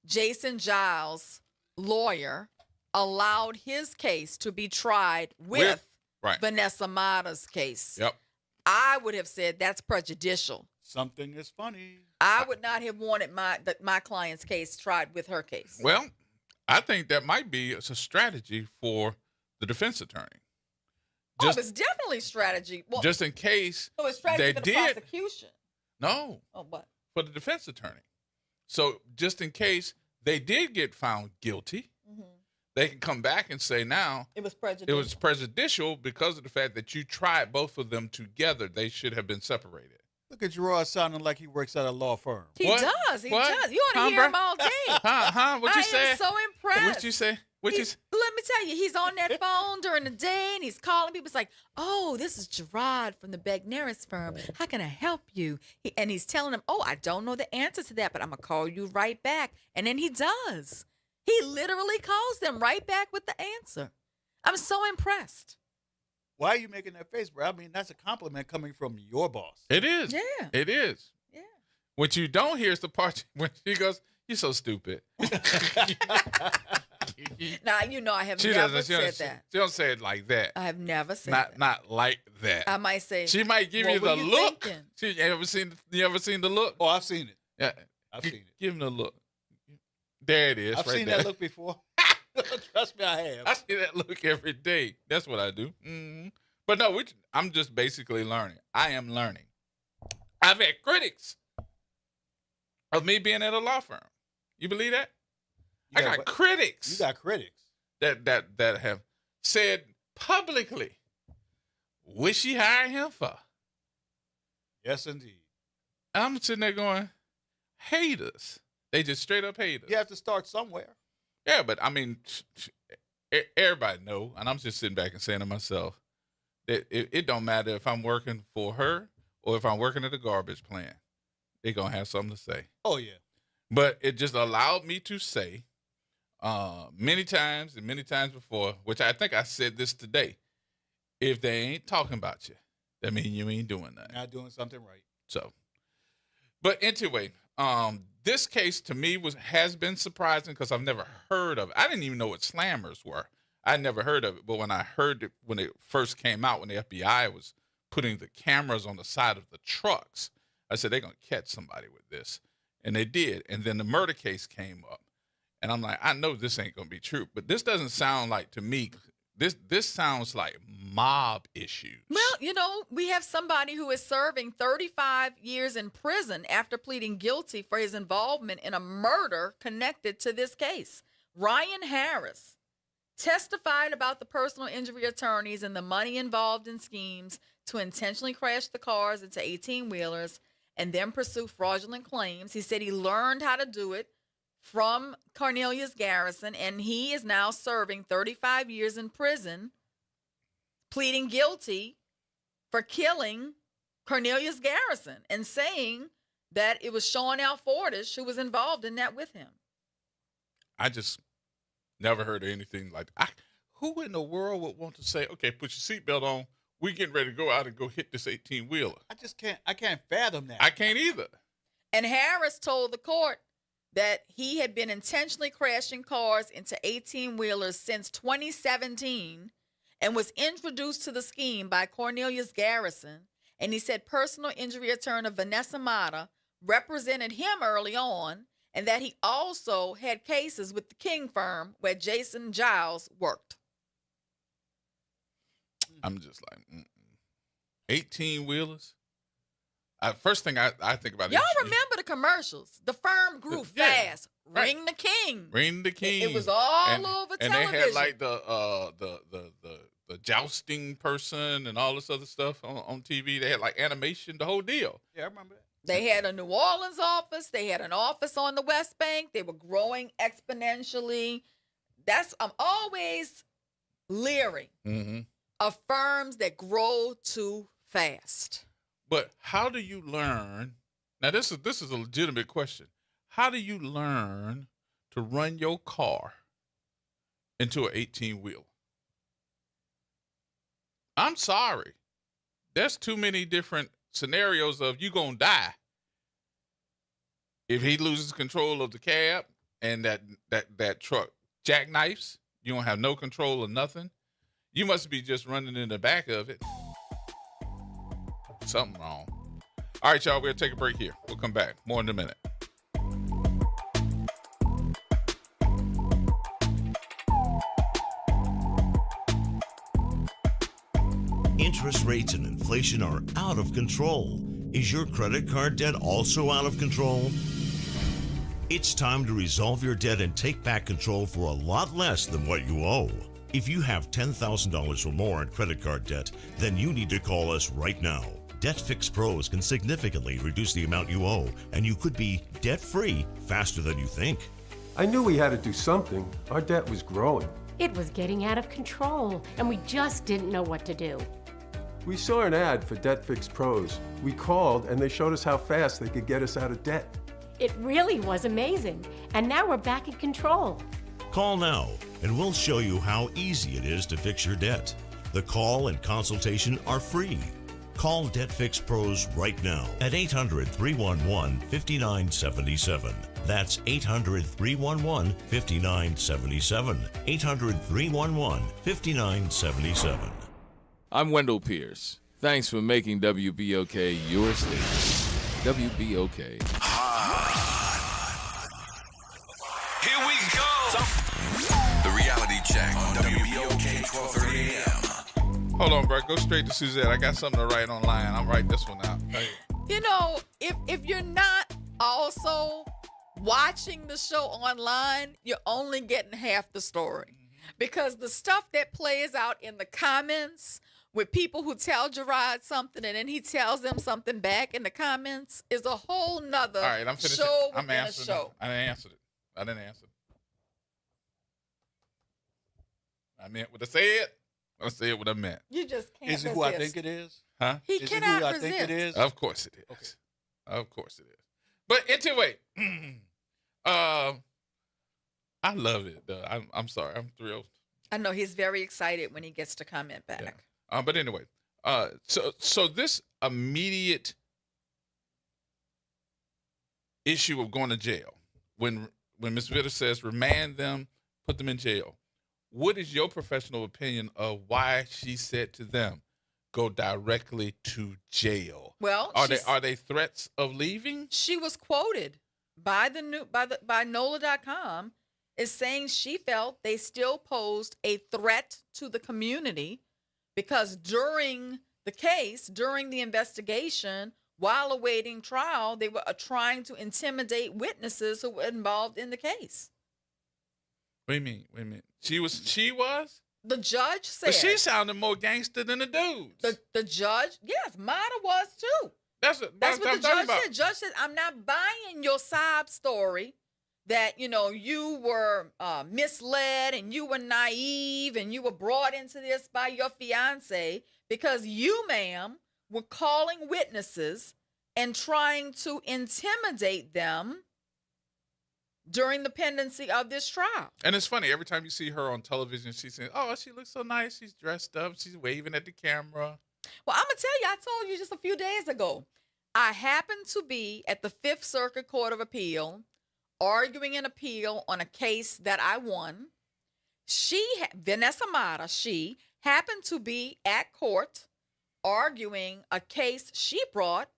Jason Giles' lawyer allowed his case to be tried with right. Vanessa Mata's case. Yep. I would have said that's prejudicial. Something is funny. I would not have wanted my client's case tried with her case. Well, I think that might be a strategy for the defense attorney. It's definitely strategy. Well, just in case so it's strategy for the prosecution. No. Oh, what? For the defense attorney. So just in case they did get found guilty, they can come back and say now it was prejudicial. It was prejudicial because of the fact that you tried both of them together. They should have been separated. Look at Gerod sounding like he works at a law firm. He does. He does. You ought to hear him all day. What you say? I am so impressed. What you say? Let me tell you, he's on that phone during the day and he's calling people. It's like, oh, this is Gerod from the Begnaris firm. How can I help you? And he's telling them, oh, I don't know the answer to that, but I'm going to call you right back. And then he does. He literally calls them right back with the answer. I'm so impressed. Why are you making that face, bro? I mean, that's a compliment coming from your boss. It is. Yeah. It is. Yeah. What you don't hear is the part when she goes, "You're so stupid." Now, you know I have never said that. She don't say it like that. I have never said that. Not like that. I might say. She might give you the look. You ever seen the look? Oh, I've seen it. Yeah. I've seen it. Give him the look. There it is. I've seen that look before. Trust me, I have. I see that look every day. That's what I do. Mm-hmm. But no, I'm just basically learning. I am learning. I've had critics of me being at a law firm. You believe that? I got critics. You got critics that have said publicly, "What she hired him for?" Yes, indeed. I'm sitting there going, haters. They just straight up haters. You have to start somewhere. Yeah, but I mean, everybody know, and I'm just sitting back and saying to myself that it don't matter if I'm working for her or if I'm working at a garbage plant. They're going to have something to say. Oh, yeah. But it just allowed me to say many times and many times before, which I think I said this today, if they ain't talking about you, that means you ain't doing nothing. Not doing something right. So, but anyway, this case to me has been surprising because I've never heard of it. I didn't even know what slammers were. I never heard of it. But when I heard it, when it first came out, when the FBI was putting the cameras on the side of the trucks, I said, they're going to catch somebody with this. And they did. And then the murder case came up. And I'm like, I know this ain't going to be true. But this doesn't sound like, to me, this sounds like mob issues. Well, we have somebody who is serving 35 years in prison after pleading guilty for his involvement in a murder connected to this case. Ryan Harris testified about the personal injury attorneys and the money involved in schemes to intentionally crash the cars into 18-wheelers and then pursue fraudulent claims. He said he learned how to do it from Cornelius Garrison, and he is now serving 35 years in prison, pleading guilty for killing Cornelius Garrison and saying that it was Sean L. Fordish who was involved in that with him. I just never heard of anything like that. Who in the world would want to say, okay, put your seatbelt on, we getting ready to go out and go hit this 18-wheeler? I can't fathom that. I can't either. And Harris told the court that he had been intentionally crashing cars into 18-wheelers since 2017 and was introduced to the scheme by Cornelius Garrison. And he said personal injury attorney Vanessa Mata represented him early on, and that he also had cases with the King firm where Jason Giles worked. I'm just like, 18-wheelers? First thing I think about Y'all remember the commercials? The firm grew fast. Ring the King. Ring the King. It was all over television. And they had like the jousting person and all this other stuff on TV. They had like animation, the whole deal. Yeah, I remember that. They had a New Orleans office. They had an office on the West Bank. They were growing exponentially. I'm always leery of firms that grow too fast. But how do you learn? Now, this is a legitimate question. How do you learn to run your car into an 18-wheeler? I'm sorry. There's too many different scenarios of you gonna die if he loses control of the cab and that truck jackknifes. You don't have no control of nothing. You must be just running in the back of it. Something wrong. All right, y'all, we're going to take a break here. We'll come back. More in a minute. Interest rates and inflation are out of control. Is your credit card debt also out of control? It's time to resolve your debt and take back control for a lot less than what you owe. If you have $10,000 or more in credit card debt, then you need to call us right now. Debt Fix Pros can significantly reduce the amount you owe, and you could be debt-free faster than you think. I knew we had to do something. Our debt was growing. It was getting out of control, and we just didn't know what to do. We saw an ad for Debt Fix Pros. We called, and they showed us how fast they could get us out of debt. It really was amazing, and now we're back in control. Call now, and we'll show you how easy it is to fix your debt. The call and consultation are free. Call Debt Fix Pros right now at 800-311-5977. That's 800-311-5977. 800-311-5977. I'm Wendell Pierce. Thanks for making WBOK your station. WBOK. Here we go. The reality check on WBOK 1230 AM. Hold on, bro. Go straight to Suzette. I got something to write online. I'll write this one out. Hey. You know, if you're not also watching the show online, you're only getting half the story. Because the stuff that plays out in the comments with people who tell Gerod something and then he tells them something back in the comments is a whole nother All right, I'm finishing. show I'm within a answering. show. I didn't answer it. I didn't answer it. I meant what I said. I said what I meant. You just can't Is it who I think it is? Huh? He Is it cannot who I resist. think it is? Of course it is. Okay. Of course it is. But anyway, I love it. Though. I'm sorry. I'm thrilled. I know he's very excited when he gets to comment back. Yeah. But anyway, so this immediate issue of going to jail, when Ms. Vitter says remand them, put them in jail, what is your professional opinion of why she said to them, go directly to jail? Well, are they threats of leaving? She was quoted by by NOLA.com as saying she felt they still posed a threat to the community because during the case, during the investigation, while awaiting trial, they were trying to intimidate witnesses who were involved in the case. What do you mean? Wait a minute. She was? The judge said. But she sounded more gangster than the dudes. The judge, yes, Mata was too. That's what the I'm judge talking about. said. Judge said, I'm not buying your sob story that, you were misled and you were naive and you were brought into this by your fiance because you, ma'am, were calling witnesses and trying to intimidate them during the pendency of this trial. And it's funny, every time you see her on television, she's saying, oh, she looks so nice. She's dressed up. She's waving at the camera. Well, I'm going to tell you, I told you just a few days ago, I happened to be at the Fifth Circuit Court of Appeal arguing an appeal on a case that I won. Vanessa Mata, she happened to be at court arguing a case she brought,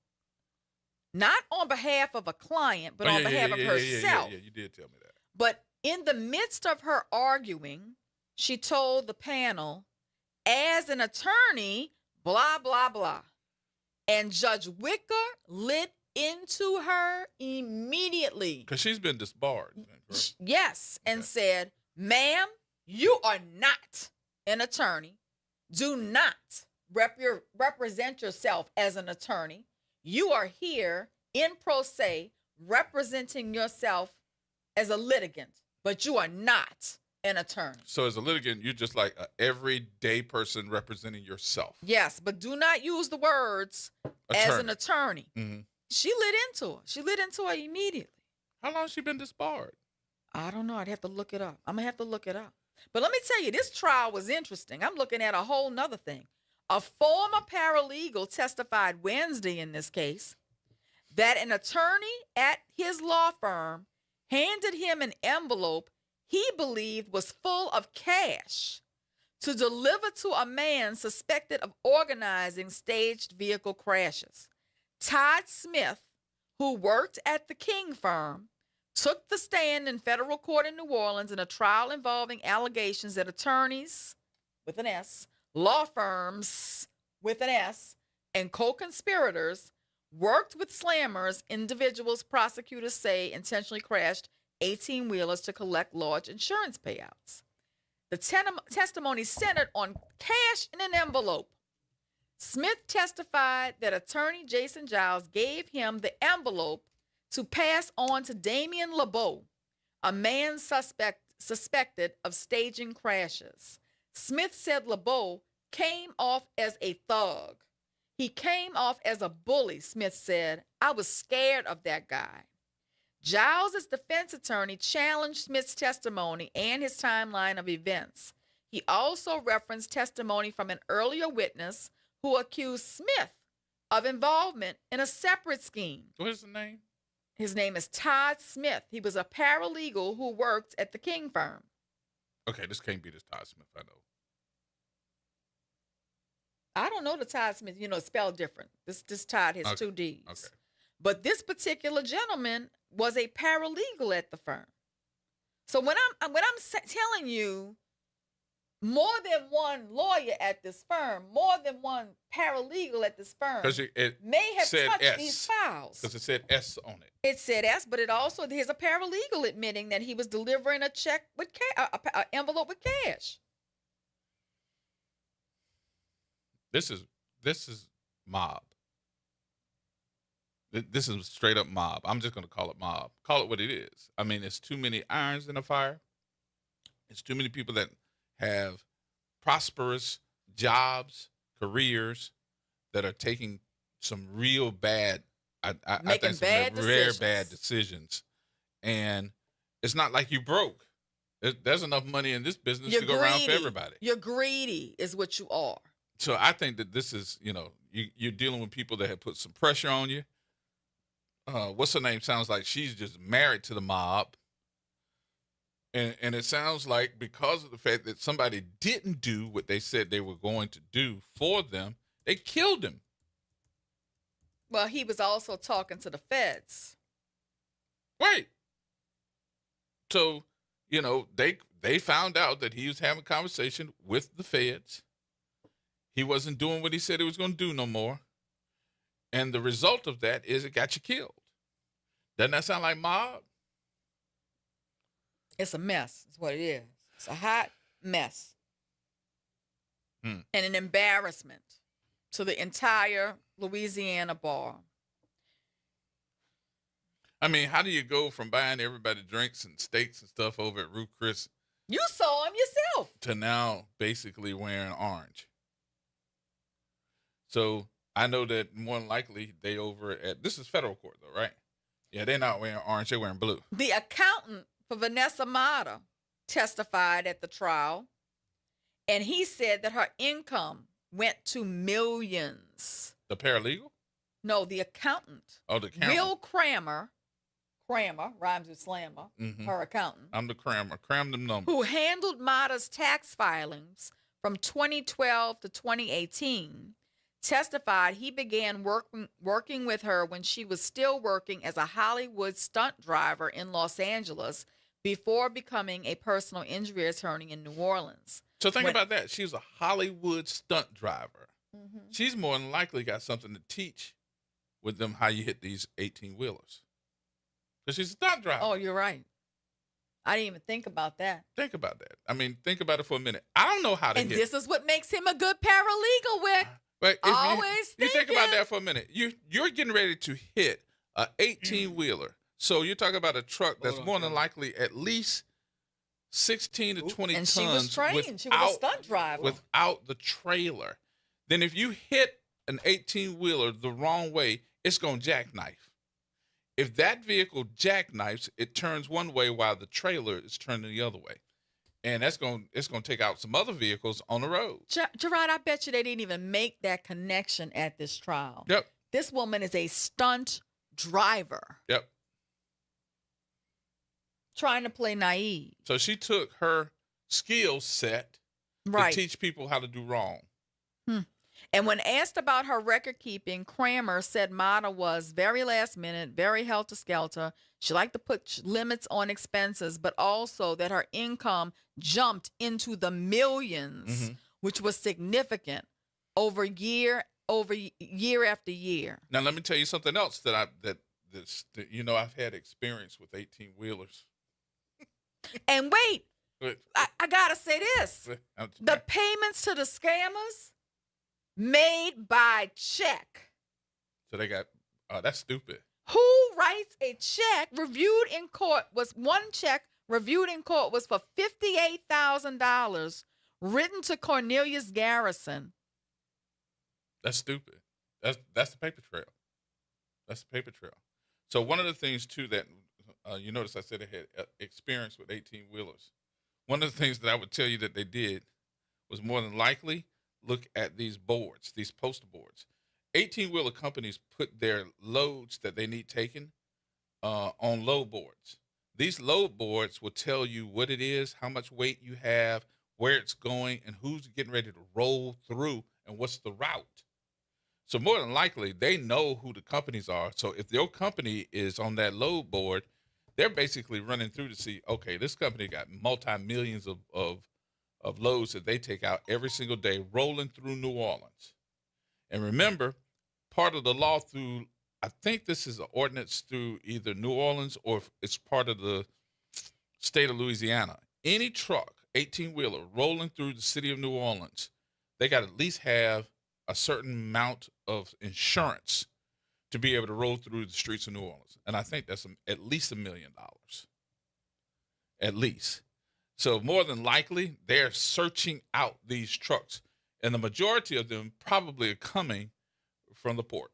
not on behalf of a client, but on behalf of herself. Yeah, you did tell me that. But in the midst of her arguing, she told the panel, as an attorney, blah, blah, blah. And Judge Wicker lit into her immediately. Because she's been disbarred. Yes, and said, ma'am, you are not an attorney. Do not represent yourself as an attorney. You are here in pro se representing yourself as a litigant, but you are not an attorney. So as a litigant, you're just like an everyday person representing yourself. Yes, but do not use the words as an attorney. Mm-hmm. She lit into her. She lit into her immediately. How long has she been disbarred? I don't know. I'd have to look it up. I'm going to have to look it up. But let me tell you, this trial was interesting. I'm looking at a whole nother thing. A former paralegal testified Wednesday in this case that an attorney at his law firm handed him an envelope he believed was full of cash to deliver to a man suspected of organizing staged vehicle crashes. Todd Smith, who worked at the King firm, took the stand in federal court in New Orleans in a trial involving allegations that attorneys, with an S, law firms, with an S, and co-conspirators worked with slammers, individuals prosecutors say intentionally crashed 18-wheelers to collect large insurance payouts. The testimony centered on cash in an envelope. Smith testified that attorney Jason Giles gave him the envelope to pass on to Damien LeBeau, a man suspected of staging crashes. Smith said LeBeau came off as a thug. He came off as a bully, Smith said. I was scared of that guy. Giles' defense attorney challenged Smith's testimony and his timeline of events. He also referenced testimony from an earlier witness who accused Smith of involvement in a separate scheme. What is the name? His name is Todd Smith. He was a paralegal who worked at the King firm. Okay, this can't be this Todd Smith, I know. I don't know the Todd Smith, it's spelled different. This Todd has two D's. Okay. But this particular gentleman was a paralegal at the firm. So when I'm telling you more than one lawyer at this firm, more than one paralegal at this firm may have touched these files. Because it said S on it. It said S, but it also, there's a paralegal admitting that he was delivering a check with an envelope with cash. This is mob. This is straight up mob. I'm just going to call it mob. Call it what it is. I mean, it's too many irons in the fire. It's too many people that have prosperous jobs, careers that are taking some real bad, I think some rare bad decisions. And it's not like you broke. There's enough money in this business to go around for everybody. You're greedy is what you are. So I think that this is, you're dealing with people that have put some pressure on you. What's her name? Sounds like she's just married to the mob. And it sounds like because of the fact that somebody didn't do what they said they were going to do for them, they killed him. Well, he was also talking to the feds. Right. So, they found out that he was having a conversation with the feds. He wasn't doing what he said he was going to do no more. And the result of that is it got you killed. Doesn't that sound like mob? It's a mess, is what it is. It's a hot mess. And an embarrassment to the entire Louisiana bar. I mean, how do you go from buying everybody drinks and steaks and stuff over at Ruth Chris? You saw him yourself. To now basically wearing orange. So I know that more than likely they over at, this is federal court though, right? Yeah, they're not wearing orange, they're wearing blue. The accountant for Vanessa Mata testified at the trial, and he said that her income went to millions. The paralegal? No, the accountant. Oh, the accountant. Will Kramer rhymes with slammer, her accountant. I'm the Kramer, cram them numbers. Who handled Mata's tax filings from 2012 to 2018, testified he began working with her when she was still working as a Hollywood stunt driver in Los Angeles before becoming a personal injury attorney in New Orleans. So think about that. She was a Hollywood stunt driver. She's more than likely got something to teach with them how you hit these 18-wheelers. Because she's a stunt driver. Oh, you're right. I didn't even think about that. Think about that. I mean, think about it for a minute. I don't know how to hit. And this is what makes him a good paralegal, Wick. But if you think about that for a minute. You're getting ready to hit a 18-wheeler. So you're talking about a truck that's more than likely at least 16 to 20 and tons. she was trained. She was a stunt driver. Without the trailer. Then if you hit an 18-wheeler the wrong way, it's going to jackknife. If that vehicle jackknifes, it turns one way while the trailer is turning the other way. And it's going to take out some other vehicles on the road. Gerard, I bet you they didn't even make that connection at this trial. Yep. This woman is a stunt driver. Yep. Trying to play naive. So she took her skill set Right. to teach people how to do wrong. And when asked about her record keeping, Kramer said Mata was very last minute, very helter-skelter. She liked to put limits on expenses, but also that her income jumped into the millions, which was significant over year after year. Now let me tell you something else that I've had experience with 18-wheelers. And wait, I gotta say this: the payments to the scammers made by check. So they got that's stupid. Who writes a check reviewed in court was one check reviewed in court was for $58,000 written to Cornelius Garrison. That's stupid. That's the paper trail. That's the paper trail. So one of the things too that you notice I said they had experience with 18-wheelers. One of the things that I would tell you that they did was more than likely look at these boards, these poster boards. 18-wheeler companies put their loads that they need taken on load boards. These load boards will tell you what it is, how much weight you have, where it's going, and who's getting ready to roll through, and what's the route. So more than likely, they know who the companies are. So if your company is on that load board, they're basically running through to see, okay, this company got multi-millions of loads that they take out every single day rolling through New Orleans. And remember, part of the law through, I think this is an ordinance through either New Orleans or it's part of the state of Louisiana. Any truck, 18-wheeler, rolling through the city of New Orleans, they got to at least have a certain amount of insurance to be able to roll through the streets of New Orleans. And I think that's at least $1 million. At least. So more than likely, they're searching out these trucks. And the majority of them probably are coming from the port.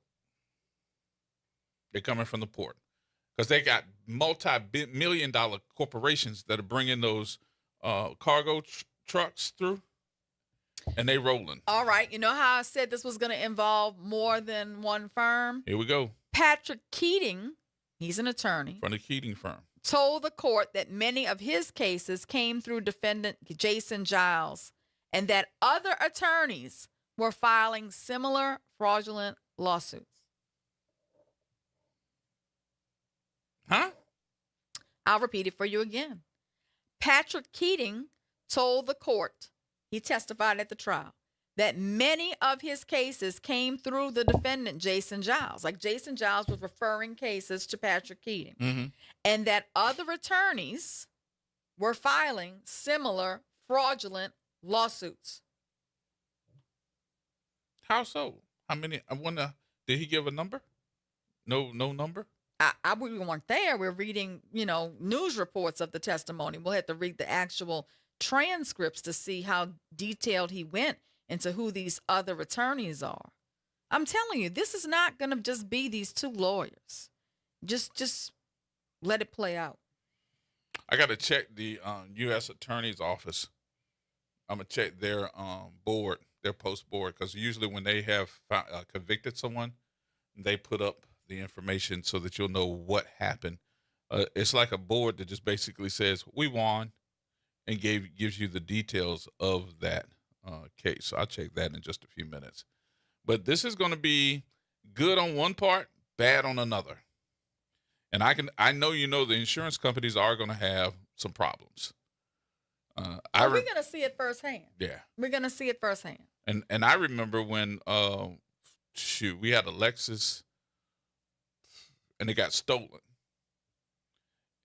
They're coming from the port. Because they got multi-million-dollar corporations that are bringing those cargo trucks through. And they rolling. All right. You know how I said this was going to involve more than one firm? Here we go. Patrick Keating, he's an attorney, from the Keating firm, told the court that many of his cases came through defendant Jason Giles and that other attorneys were filing similar fraudulent lawsuits. Huh? I'll repeat it for you again. Patrick Keating told the court, he testified at the trial, that many of his cases came through the defendant, Jason Giles. Like Jason Giles was referring cases to Patrick Keating. And that other attorneys were filing similar fraudulent lawsuits. How so? How many? I wonder, did he give a number? No number? We weren't there. We're reading, news reports of the testimony. We'll have to read the actual transcripts to see how detailed he went into who these other attorneys are. I'm telling you, this is not going to just be these two lawyers. Just let it play out. I got to check the U.S. Attorney's Office. I'm going to check their board, their post board, because usually when they have convicted someone, they put up the information so that you'll know what happened. It's like a board that just basically says, we won, and gives you the details of that case. So I'll check that in just a few minutes. But this is going to be good on one part, bad on another. And I know the insurance companies are going to have some problems. We're going to see it firsthand. Yeah. We're going to see it firsthand. And I remember when we had a Lexus and it got stolen.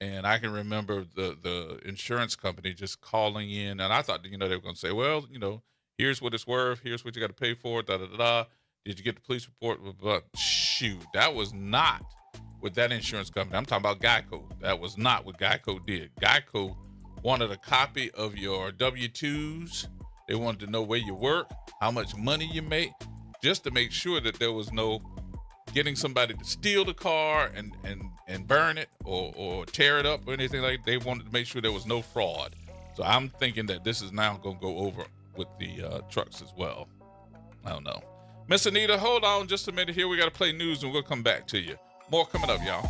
And I can remember the insurance company just calling in, and I thought, they were going to say, well, here's what it's worth, here's what you got to pay for, da-da-da-da. Did you get the police report? But shoot, that was not what that insurance company, I'm talking about Geico. That was not what Geico did. Geico wanted a copy of your W-2s. They wanted to know where you work, how much money you make, just to make sure that there was no getting somebody to steal the car and burn it or tear it up or anything like that. They wanted to make sure there was no fraud. So I'm thinking that this is now going to go over with the trucks as well. I don't know. Miss Anita, hold on just a minute here. We got to play news and we'll come back to you. More coming up, y'all.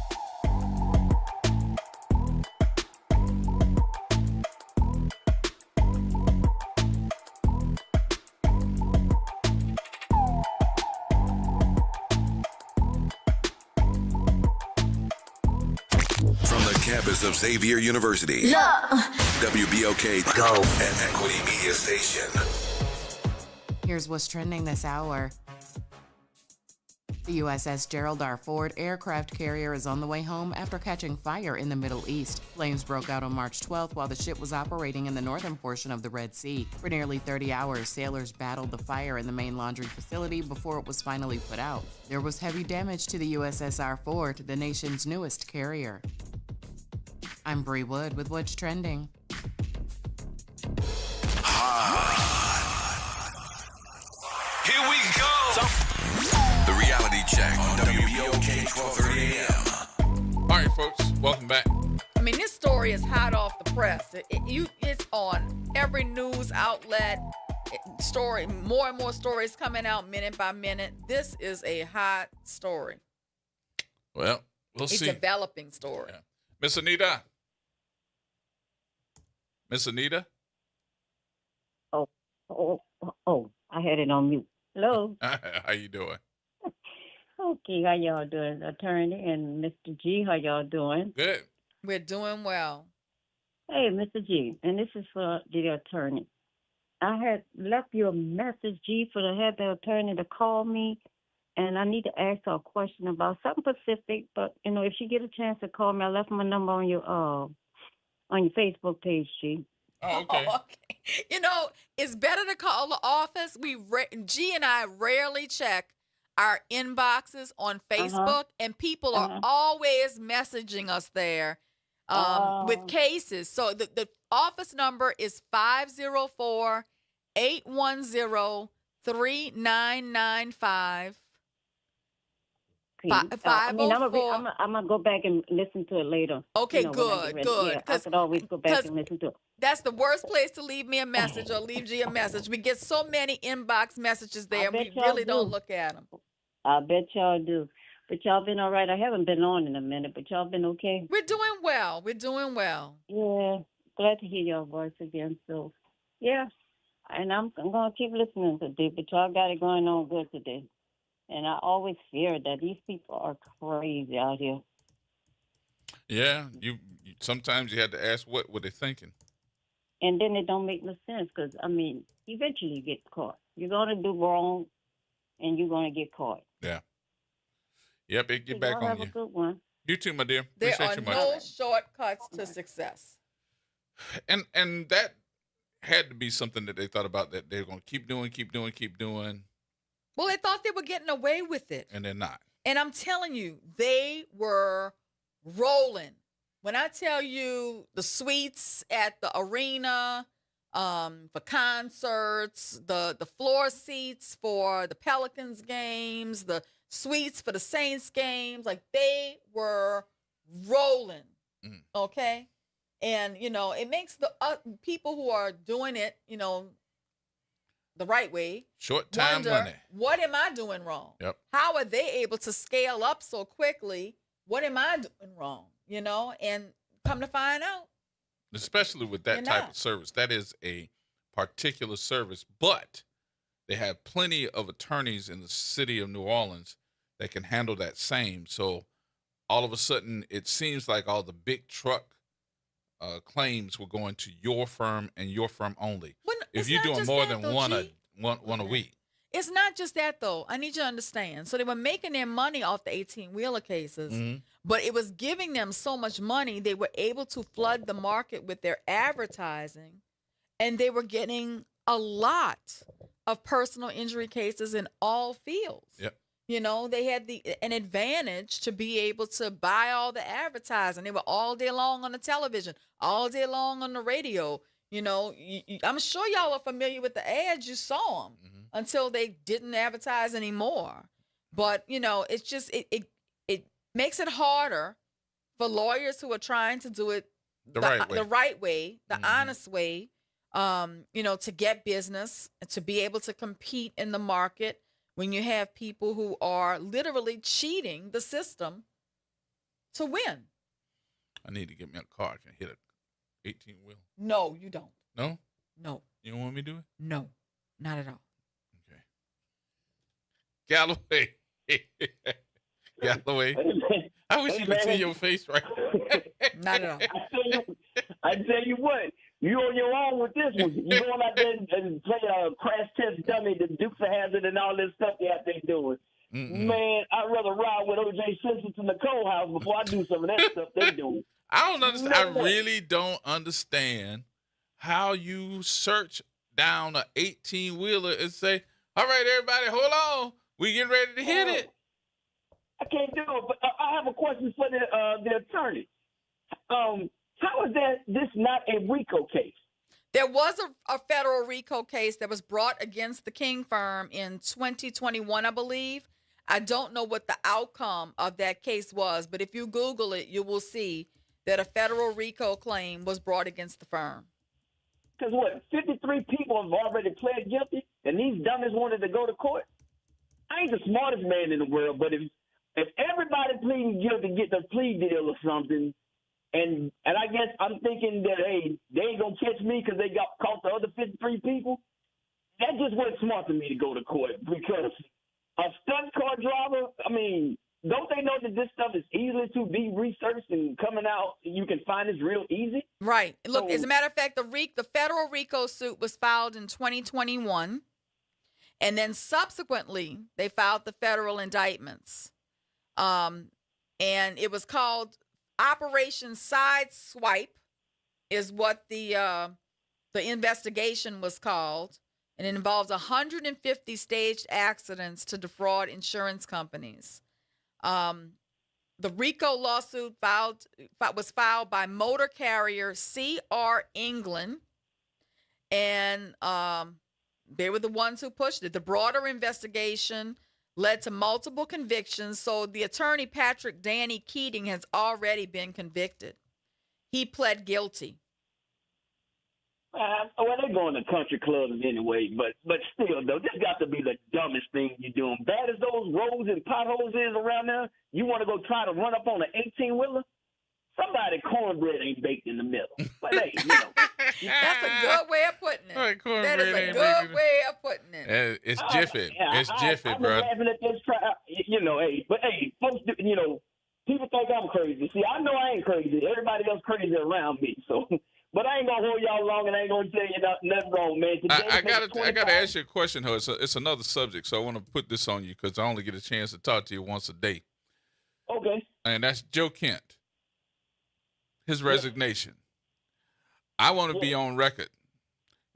From the campus of Xavier University. Yeah. WBOK Go and Equity Media Station. Here's what's trending this hour. The USS Gerald R. Ford aircraft carrier is on the way home after catching fire in the Middle East. Flames broke out on March 12th while the ship was operating in the northern portion of the Red Sea. For nearly 30 hours, sailors battled the fire in the main laundry facility before it was finally put out. There was heavy damage to the USS R. Ford, the nation's newest carrier. I'm Bree Wood with What's Trending. Here we go. The reality check on WBOK 1230 AM. All right, folks, welcome back. I mean, this story is hot off the press. It's on every news outlet. Story, more and more stories coming out minute by minute. This is a hot story. Well, we'll see. It's a developing story. Yeah. Miss Anita. Miss Anita? Oh, I had it on mute. Hello. How you doing? Okay, how y'all doing, attorney and Mr. G? How y'all doing? Good. We're doing well. Hey, Mr. G, and this is for the attorney. I had left you a message, G, for the attorney to call me, and I need to ask her a question about something specific. But if she get a chance to call me, I left my number on your Facebook page, G. Oh, okay. It's better to call the office. G and I rarely check our inboxes on Facebook, and people are always messaging us there with cases. So the office number is 504-810-3995. I'm gonna go back and listen to it later. Okay, good. Yeah, I could always go back and listen to it. That's the worst place to leave me a message or leave G a message. We get so many inbox messages there, and we really don't look at them. I bet y'all do. But y'all been all right. I haven't been on in a minute, but y'all been okay? We're doing well. Yeah, glad to hear your voice again. So, yeah, and I'm going to keep listening today, but y'all got it going on good today. And I always fear that these people are crazy out here. Yeah, you sometimes you had to ask what were they thinking. And then it don't make no sense because, eventually you get caught. You're going to do wrong, and you're going to get caught. Yeah. Yep, it get back on have you. A good one. You too, my dear. There Appreciate are you much. no shortcuts to success. And that had to be something that they thought about, that they're going to keep doing. Well, they thought they were getting away with it. And they're not. And I'm telling you, they were rolling. When I tell you the suites at the arena for concerts, the floor seats for the Pelicans games, the suites for the Saints games, like they were rolling, okay? And, it makes the people who are doing it, the right way. Short time money. What am I doing wrong? Yep. How are they able to scale up so quickly? What am I doing wrong? And come to find out. Especially with that type of service. That is a particular service, but they have plenty of attorneys in the city of New Orleans that can handle that same. So all of a sudden, it seems like all the big truck claims were going to your firm and your firm only. If you're doing more than one a week. It's not just that, though. I need you to understand. So they were making their money off the 18-wheeler cases, but it was giving them so much money, they were able to flood the market with their advertising, and they were getting a lot of personal injury cases in all fields. Yep. You know, they had an advantage to be able to buy all the advertising. They were all day long on the television, all day long on the radio. You know, I'm sure y'all are familiar with the ads. You saw them until they didn't advertise anymore. But, you know, it's just, it makes it harder for lawyers who are trying to do it the right way, the honest way, you know, to get business and to be able to compete in the market when you have people who are literally cheating the system to win. I need to get me a car. I can hit a 18-wheel. No, you don't. No? No. You don't want me to do it? No, not at all. Okay. Galloway. Galloway. I wish you could see your face right now. Not at all. I tell you what, you on your own with this one. You going out there and play a crash test dummy, the Dukes of Hazzard and all this stuff they out there doing. Man, I'd rather ride with O.J. Simpson to the Nicole house before I do some of that stuff they doing. I don't understand. I really don't understand how you search down an 18-wheeler and say, all right, everybody, hold on. We getting ready to hit it. I can't do it, but I have a question for the attorney. How is this not a RICO case? There was a federal RICO case that was brought against the King firm in 2021, I believe. I don't know what the outcome of that case was, but if you Google it, you will see that a federal RICO claim was brought against the firm. Because what, 53 people have already pled guilty, and these dummies wanted to go to court? I ain't the smartest man in the world, but if everybody pleading guilty get the plea deal or something, and I guess I'm thinking that, hey, they ain't going to catch me because they got caught the other 53 people, that just wasn't smart for me to go to court because a stunt car driver, I mean, don't they know that this stuff is easy to be researched and coming out, you can find this real easy? Right. Look, as a matter of fact, the federal RICO suit was filed in 2021, and then subsequently they filed the federal indictments. And it was called Operation Sideswipe is what the investigation was called, and it involves 150 staged accidents to defraud insurance companies. The RICO lawsuit was filed by motor carrier C.R. England, and they were the ones who pushed it. The broader investigation led to multiple convictions, so the attorney Patrick Danny Keating has already been convicted. He pled guilty. Well, they're going to country clubs anyway, but still, though, this got to be the dumbest thing you're doing. Bad as those roads and potholes is around there, you want to go try to run up on an 18-wheeler? Somebody cornbread ain't baked in the middle. But hey, you know. That's a good way of putting it. Right, that is a good way of putting it. It's jiffy. It's jiffy, bro. I'm laughing at this you know, but folks, you know, people think I'm crazy. See, I know I ain't crazy. Everybody else crazy around me. So, but I ain't gonna hold y'all long, and I ain't gonna tell you nothing wrong, man. Today, I gotta ask you a question, Ho. It's another subject, so I want to put this on you because I only get a chance to talk to you once a day. Okay. And that's Joe Kent. His resignation. I want to be on record,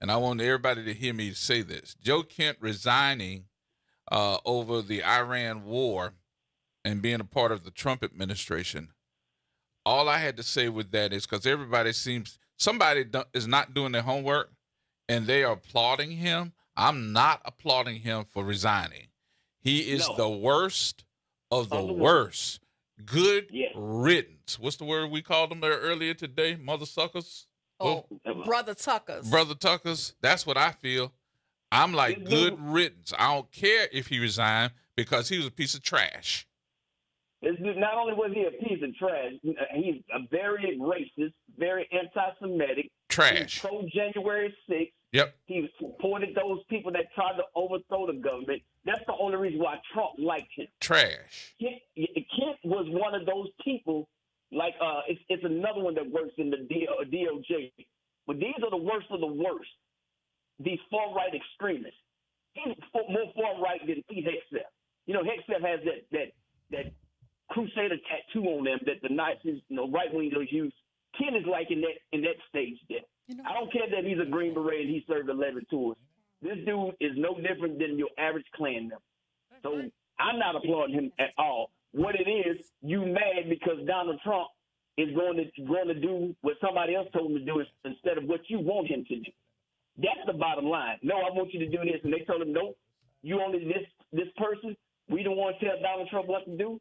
and I want everybody to hear me say this. Joe Kent resigning over the Iran war and being a part of the Trump administration. All I had to say with that is because everybody seems somebody is not doing their homework, and they are applauding him. I'm not applauding him for resigning. He is the worst of the worst. Good riddance. What's the word we called them there earlier today? Mother suckers? Oh, Brother Tuckers. Brother Tuckers. That's what I feel. I'm like, good riddance. I don't care if he resigned because he was a piece of trash. Not only was he a piece of trash, he's a very racist, very anti-Semitic. Trash. He pro-January 6th. Yep. He supported those people that tried to overthrow the government. That's the only reason why Trump liked him. Trash. Kent was one of those people, like it's another one that works in the DOJ. But these are the worst of the worst, these far-right extremists. He's more far-right than Pete Hegseth. You know, Hegseth has that Crusader tattoo on them that the Nazis, right-wingers use. Kent is like in that stage there. I don't care that he's a Green Beret and he served 11 tours. This dude is no different than your average Klan member. So I'm not applauding him at all. What it is, you mad because Donald Trump is going to do what somebody else told him to do instead of what you want him to do. That's the bottom line. No, I want you to do this, and they told him, no, you only this person. We don't want to tell Donald Trump what to do.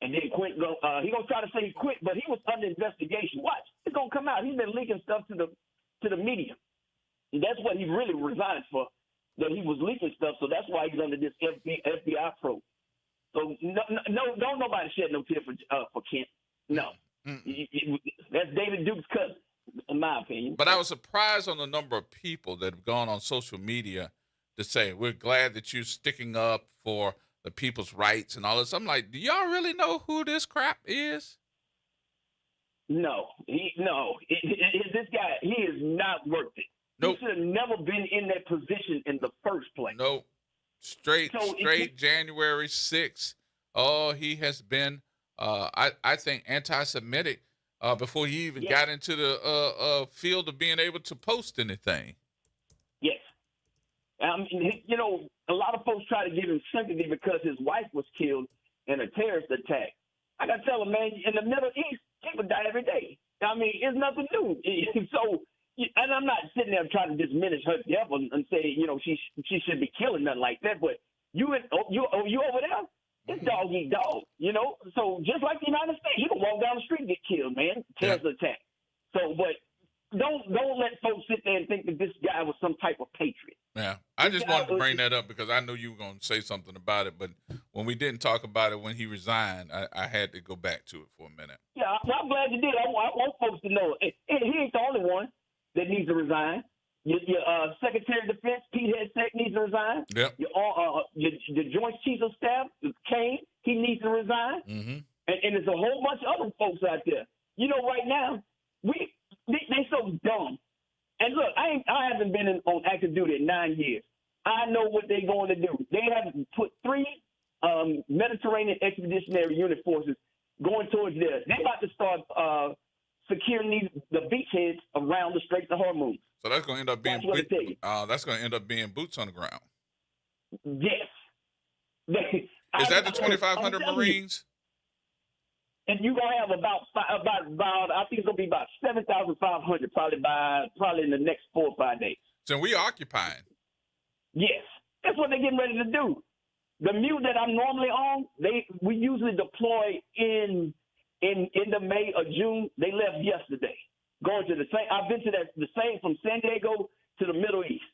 And then Quint he gonna try to say he quit, but he was under investigation. Watch, it's gonna come out. He's been leaking stuff to the media. And that's what he really resigned for. That he was leaking stuff, so that's why he's under this FBI probe. So no, don't nobody shed no tear for Kent. No, that's David Duke's cousin, in my opinion. But I was surprised on the number of people that have gone on social media to say, we're glad that you're sticking up for the people's rights and all this. I'm like, do y'all really know who this crap is? No. This guy, he is not worth it. Nope. He should have never been in that position in the first place. Nope. Straight January 6th. Oh, he has been, I think, anti-Semitic before he even got into the field of being able to post anything. Yes. A lot of folks try to give him sympathy because his wife was killed in a terrorist attack. I got to tell him, man, in the Middle East, people die every day. I mean, it's nothing new. So, and I'm not sitting there trying to diminish her death and say, she should be killing nothing like that. But you over there, it's dog eat dog, So just like the United States, you can walk down the street and get killed, man. Terrorist attack. So, but don't let folks sit there and think that this guy was some type of patriot. Yeah, I just wanted to bring that up because I knew you were going to say something about it. But when we didn't talk about it when he resigned, I had to go back to it for a minute. Yeah, I'm glad you did. I want folks to know. He ain't the only one that needs to resign. Your Secretary of Defense, Pete Hegseth, needs to resign. Yep. Your Joint Chiefs of Staff, Kane, he needs to resign. Mm-hmm. And there's a whole bunch of other folks out there. Right now, they so dumb. And look, I haven't been on active duty in 9 years. I know what they're going to do. They have put 3 Mediterranean Expeditionary Unit forces going towards there. They're about to start securing the beachheads around the Straits of Hormuz. So that's going to end up being that's going to end up being boots on the ground. Yes. Is that the 2,500 Marines? And you're gonna have about I think it's gonna be about 7,500 probably in the next 4 or 5 days. So we occupying. Yes, that's what they're getting ready to do. The mule that I'm normally on, we usually deploy in the May or June. They left yesterday, going to the same. I've been to the same from San Diego to the Middle East.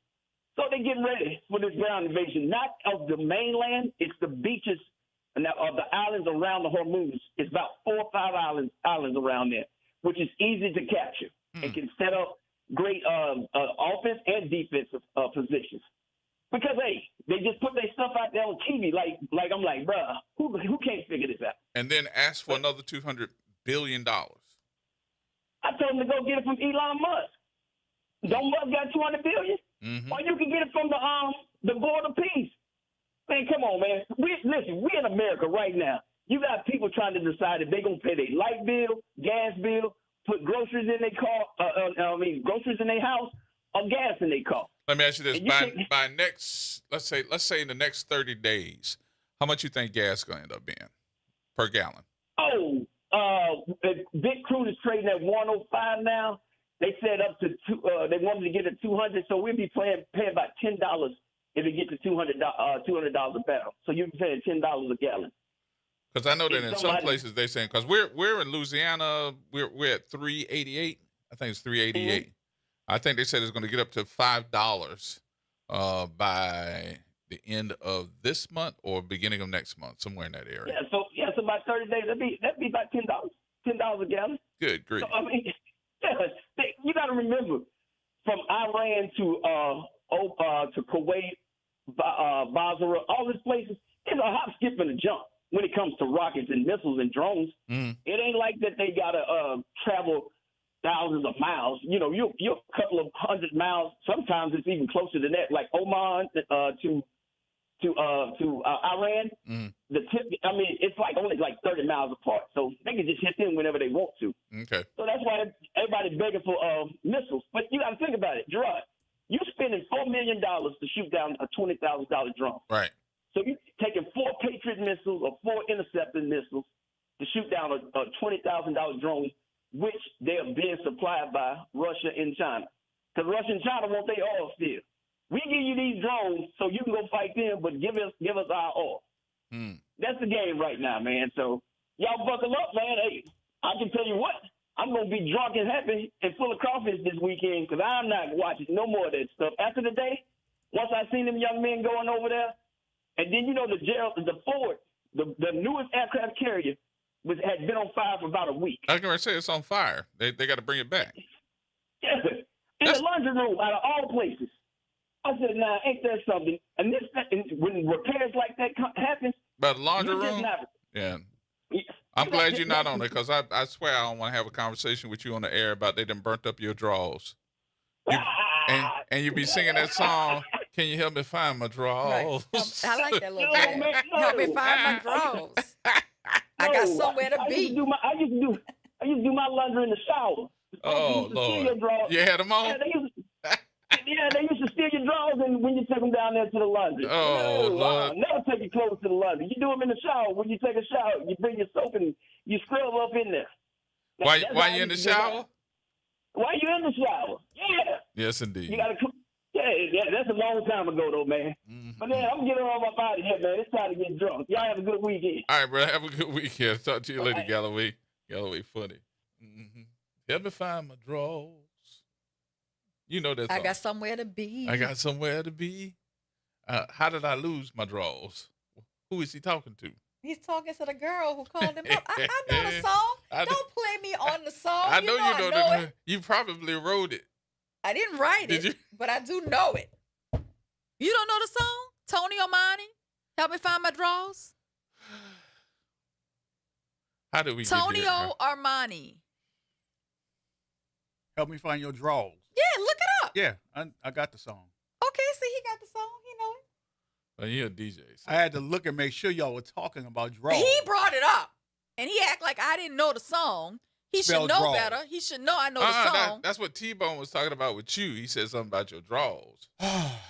So they're getting ready for this ground invasion, not of the mainland. It's the beaches. And of the islands around the Hormuz, it's about 4 or 5 islands around there, which is easy to capture and can set up great offense and defensive positions. Because they just put their stuff out there on TV, like I'm like, bruh, who can't figure this out? And then ask for another $200 billion. I told them to go get it from Elon Musk. Don't Musk got $200 billion? Mm-hmm. Or you can get it from the Board of Peace. Man, come on, man. We in America right now. You got people trying to decide if they're going to pay their light bill, gas bill, put groceries in their car, groceries in their house, or gas in their car. Let me ask you this. By next, let's say in the next 30 days, how much you think gas is going to end up being per gallon? Big crude is trading at 105 now. They said up to they wanted to get it 200, so we'll be paying about $10 if it gets to $200 a barrel. So you're paying $10 a gallon. Because I know that in some places they're saying, because we're in Louisiana, we're at 388. I think it's 388. Mm-hmm. I think they said it's going to get up to $5 by the end of this month or beginning of next month, somewhere in that area. Yeah, so about 30 days, that'd be about $10 a gallon. Good grief. So, I mean, you got to remember, from Iran to Kuwait, Basra, all these places, it's a hop, skip, and a jump when it comes to rockets and missiles and drones. Mm. It ain't like that they got to travel thousands of miles. You're a couple of 100 miles. Sometimes it's even closer than that, like Oman to Iran. Mm. It's only 30 miles apart, so they can just hit them whenever they want to. Okay. So that's why everybody's begging for missiles. But you got to think about it, Gerod. You spending $4 million to shoot down a $20,000 drone. Right. So you're taking 4 Patriot missiles or 4 Interceptor missiles to shoot down a $20,000 drone, which they are being supplied by Russia and China. Because Russia and China want their oil still. We give you these drones so you can go fight them, but give us our oil. That's the game right now, man. So y'all buckle up, man. Hey, I can tell you what, I'm going to be drunk and happy and full of crawfish this weekend because I'm not watching no more of that stuff. After the day, once I seen them young men going over there, and then, you know, the Ford, the newest aircraft carrier had been on fire for about a week. I was going to say it's on fire. They got to bring it back. Yes, in the laundry room, out of all places. I said, nah, ain't that something? And when repairs like that happen, but laundry you just room? not. Yeah. I'm glad you're not on it because I swear I don't want to have a conversation with you on the air about they done burnt up your drawers. And you be singing that song, Can You Help Me Find My Drawers? Right. I like that little bit. Help me find my drawers. I got somewhere to be. I used to do my laundry in the shower. Oh, Lord. You had them on? Yeah, they used to steal your drawers and when you take them down there to the laundry. Oh, Lord. Never take your clothes to the laundry. You do them in the shower. When you take a shower, you bring your soap and you scrub up in there. Why you in the shower? Why you in the shower? Yeah. Yes, indeed. You gotta come. Yeah, that's a long time ago, though, man. But then I'm getting all up out of here, man. It's time to get drunk. Y'all have a good weekend. All right, bro. Have a good weekend. Talk to you later, Galloway. Galloway funny. Help me find my drawers. You know that song. I got somewhere to be. I got somewhere to be. How did I lose my drawers? Who is he talking to? He's talking to the girl who called him up. I know the song. Don't play me on the song. I know you know it. that. You probably wrote it. I didn't write it, but I do know it. You don't know the song? Tony Armani? Help me find my drawers? How did we Tony get here? Armani. Help me find your drawers. Yeah, look it up. Yeah, I got the song. Okay, see, he got the song. He know it. Well, you're a DJ. So. I had to look and make sure y'all were talking about drawers. He brought it up, and he act like I didn't know the song. He should know drawers. better. He should know I know the song. That's what T-Bone was talking about with you. He said something about your drawers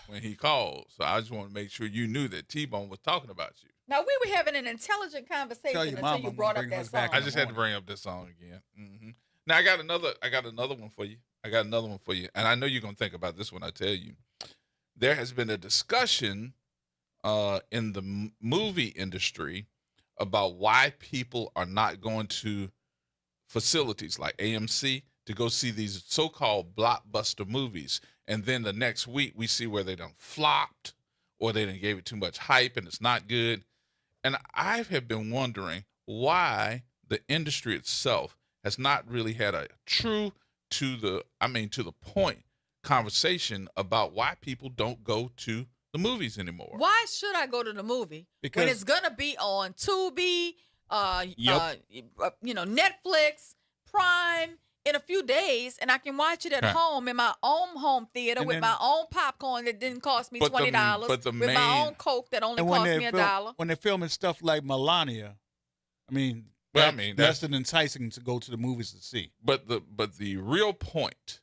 when he called. So I just want to make sure you knew that T-Bone was talking about you. Now, we were having an intelligent conversation until you brought up that song. I just had to bring up this song again. Now, I got another one for you. And I know you're going to think about this when I tell you. There has been a discussion in the movie industry about why people are not going to facilities like AMC to go see these so-called blockbuster movies. And then the next week we see where they done flopped or they done gave it too much hype and it's not good. And I have been wondering why the industry itself has not really had a true to the point conversation about why people don't go to the movies anymore. Why should I go to the movie when it's gonna be on Tubi, Netflix, Prime in a few days, and I can watch it at home in my own home theater with my own popcorn that didn't cost me $20, with my own Coke that only cost me $1. When they're filming stuff like Melania, that's an enticing to go to the movies to see. But the real point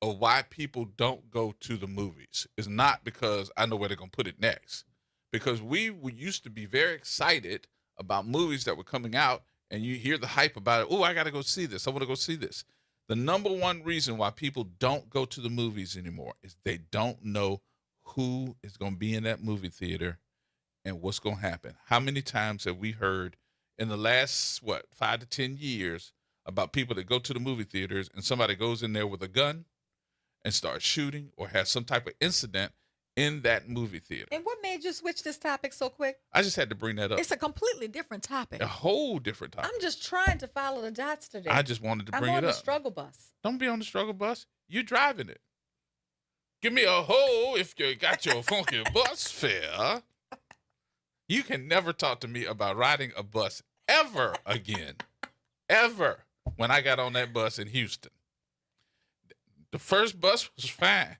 of why people don't go to the movies is not because I know where they're going to put it next. Because we used to be very excited about movies that were coming out, and you hear the hype about it. Oh, I got to go see this. I want to go see this. The number one reason why people don't go to the movies anymore is they don't know who is going to be in that movie theater and what's going to happen. How many times have we heard in the last, 5 to 10 years about people that go to the movie theaters and somebody goes in there with a gun and starts shooting or has some type of incident in that movie theater? And what made you switch this topic so quick? I just had to bring that up. It's a completely different topic. A whole different topic. I'm just trying to follow the dots today. I just wanted to bring it up. I'm on the struggle bus. Don't be on the struggle bus. You driving it. Give me a hoe if you got your funky bus fare. You can never talk to me about riding a bus ever again. Ever. When I got on that bus in Houston. The first bus was fine.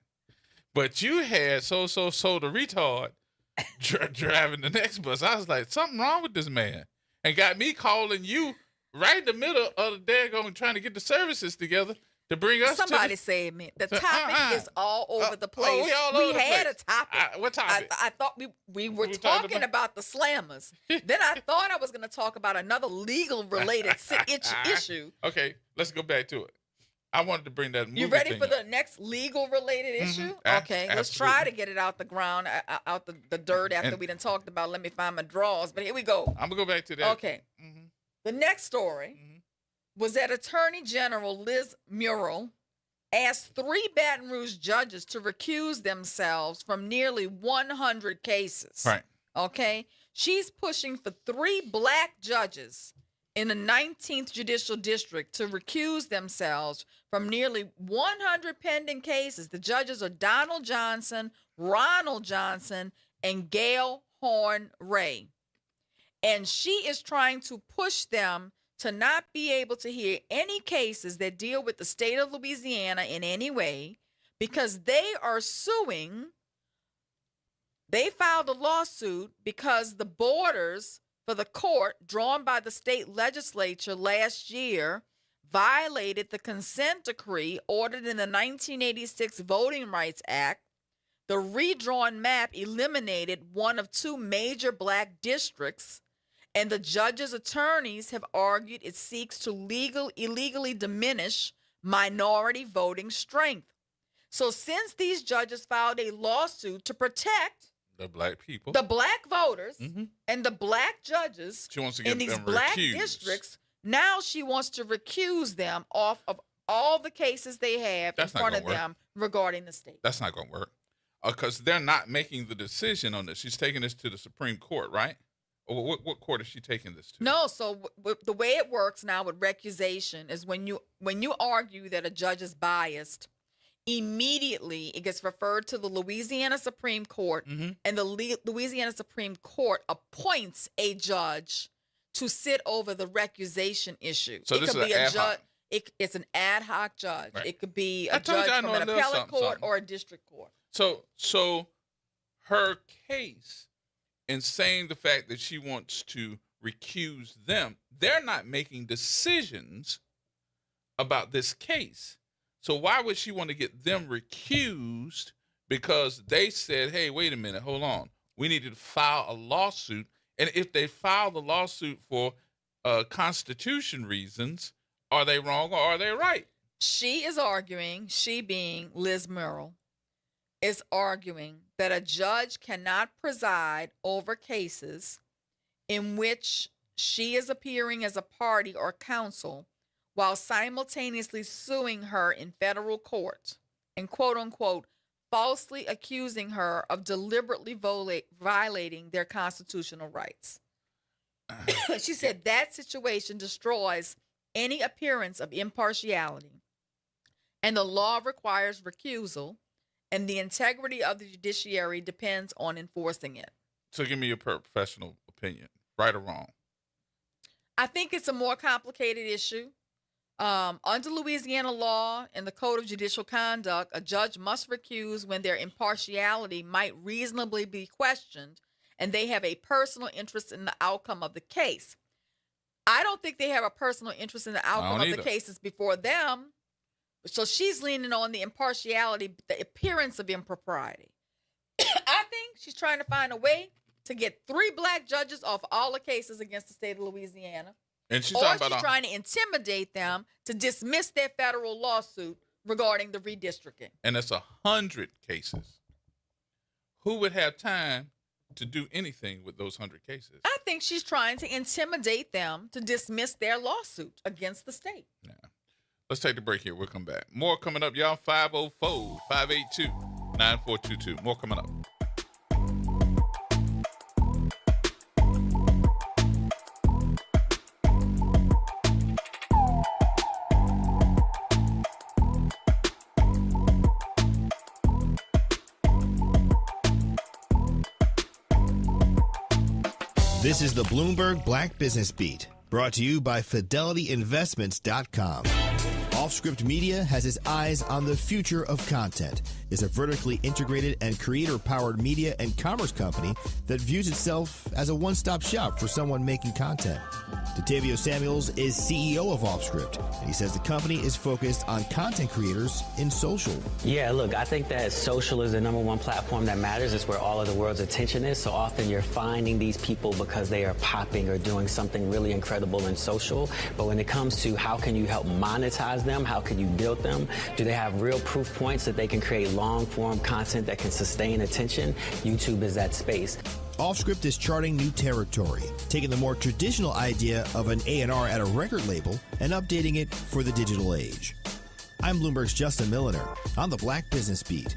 But you had so the retard driving the next bus. I was like, something wrong with this man. And got me calling you right in the middle of the daggone trying to get the services together To bring us Somebody save me. The topic is all over the place. We had a topic. What topic? I thought we were talking about the slammers. Then I thought I was going to talk about another legal related issue. Okay, let's go back to it. I wanted to bring that movie You ready thing for up. the next legal related issue? Okay, let's absolutely. try to get it out the ground, out the dirt after we done talked about. Let me find my drawers. But here we go. I'm going to go back to that. Okay. The next story was that Attorney General Liz Muriel asked 3 Baton Rouge judges to recuse themselves from nearly 100 cases. Right. Okay? She's pushing for 3 black judges in the 19th Judicial District to recuse themselves from nearly 100 pending cases. The judges are Donald Johnson, Ronald Johnson, and Gail Horn Ray. And she is trying to push them to not be able to hear any cases that deal with the state of Louisiana in any way because they are suing. They filed a lawsuit because the borders for the court drawn by the state legislature last year violated the consent decree ordered in the 1986 Voting Rights Act. The redrawn map eliminated one of 2 major black districts, and the judges' attorneys have argued it seeks to illegally diminish minority voting strength. So since these judges filed a lawsuit to protect the black people, the black voters, and the black judges she wants to get in these them black recused. districts, now she wants to recuse them off of all the cases they have That's in not front gonna of them regarding the state. That's not going to work because they're not making the decision on this. She's taking this to the Supreme Court, right? Or what court is she taking this to? No, so the way it works now with recusation is when you argue that a judge is biased, immediately it gets referred to the Louisiana Supreme Court, and the Louisiana Supreme Court appoints a judge to sit over the recusation issue. So it this could is be an a ad judge. hoc. It's an ad hoc judge. Right. It could be I a told judge you I from know a an little appellate something, court something. or a district court. So her case in saying the fact that she wants to recuse them, they're not making decisions about this case. So why would she want to get them recused? Because they said, hey, wait a minute, hold on. We need to file a lawsuit. And if they file the lawsuit for constitution reasons, are they wrong or are they right? She is arguing, she being Liz Muriel, is arguing that a judge cannot preside over cases in which she is appearing as a party or counsel while simultaneously suing her in federal court and, quote unquote, falsely accusing her of deliberately violating their constitutional rights. She said that situation destroys any appearance of impartiality, and the law requires recusal, and the integrity of the judiciary depends on enforcing it. So give me your professional opinion, right or wrong. I think it's a more complicated issue. Under Louisiana law and the Code of Judicial Conduct, a judge must recuse when their impartiality might reasonably be questioned and they have a personal interest in the outcome of the case. I don't think they have a personal interest in the outcome of the cases before them. So she's leaning on the impartiality, the appearance of impropriety. I think she's trying to find a way to get 3 black judges off all the cases against the state of Louisiana. And she's Or she's trying to intimidate them to dismiss their federal lawsuit regarding the redistricting. And it's 100 cases. Who would have time to do anything with those 100 cases? I think she's trying to intimidate them to dismiss their lawsuit against the state. Yeah. Let's take the break here. We'll come back. More coming up, y'all. 504-582-9422. More coming up. This is the Bloomberg Black Business Beat, brought to you by FidelityInvestments.com. Offscript Media has its eyes on the future of content. is a vertically integrated and creator-powered media and commerce company that views itself as a one-stop shop for someone making content. Datavio Samuels is CEO of Offscript, and he says the company is focused on content creators in social. Yeah, look, I think that social is the number one platform that matters. It's where all of the world's attention is. So often you're finding these people because they are popping or doing something really incredible in social. But when it comes to how can you help monetize them, how can you build them, do they have real proof points that they can create long-form content that can sustain attention? YouTube is that space. Offscript is charting new territory, taking the more traditional idea of an A&R at a record label and updating it for the digital age. I'm Bloomberg's Justin Milliner on the Black Business Beat.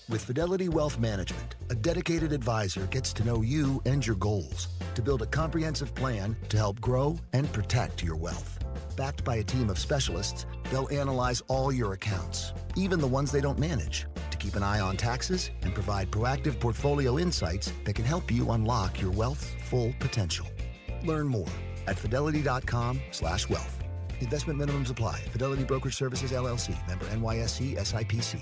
With Fidelity Wealth Management, a dedicated advisor gets to know you and your goals to build a comprehensive plan to help grow and protect your wealth. Backed by a team of specialists, they'll analyze all your accounts, even the ones they don't manage, to keep an eye on taxes and provide proactive portfolio insights that can help you unlock your wealth's full potential. Learn more at fidelity.com/wealth. Investment minimums apply. Fidelity Brokerage Services, LLC. Member NYSE SIPC.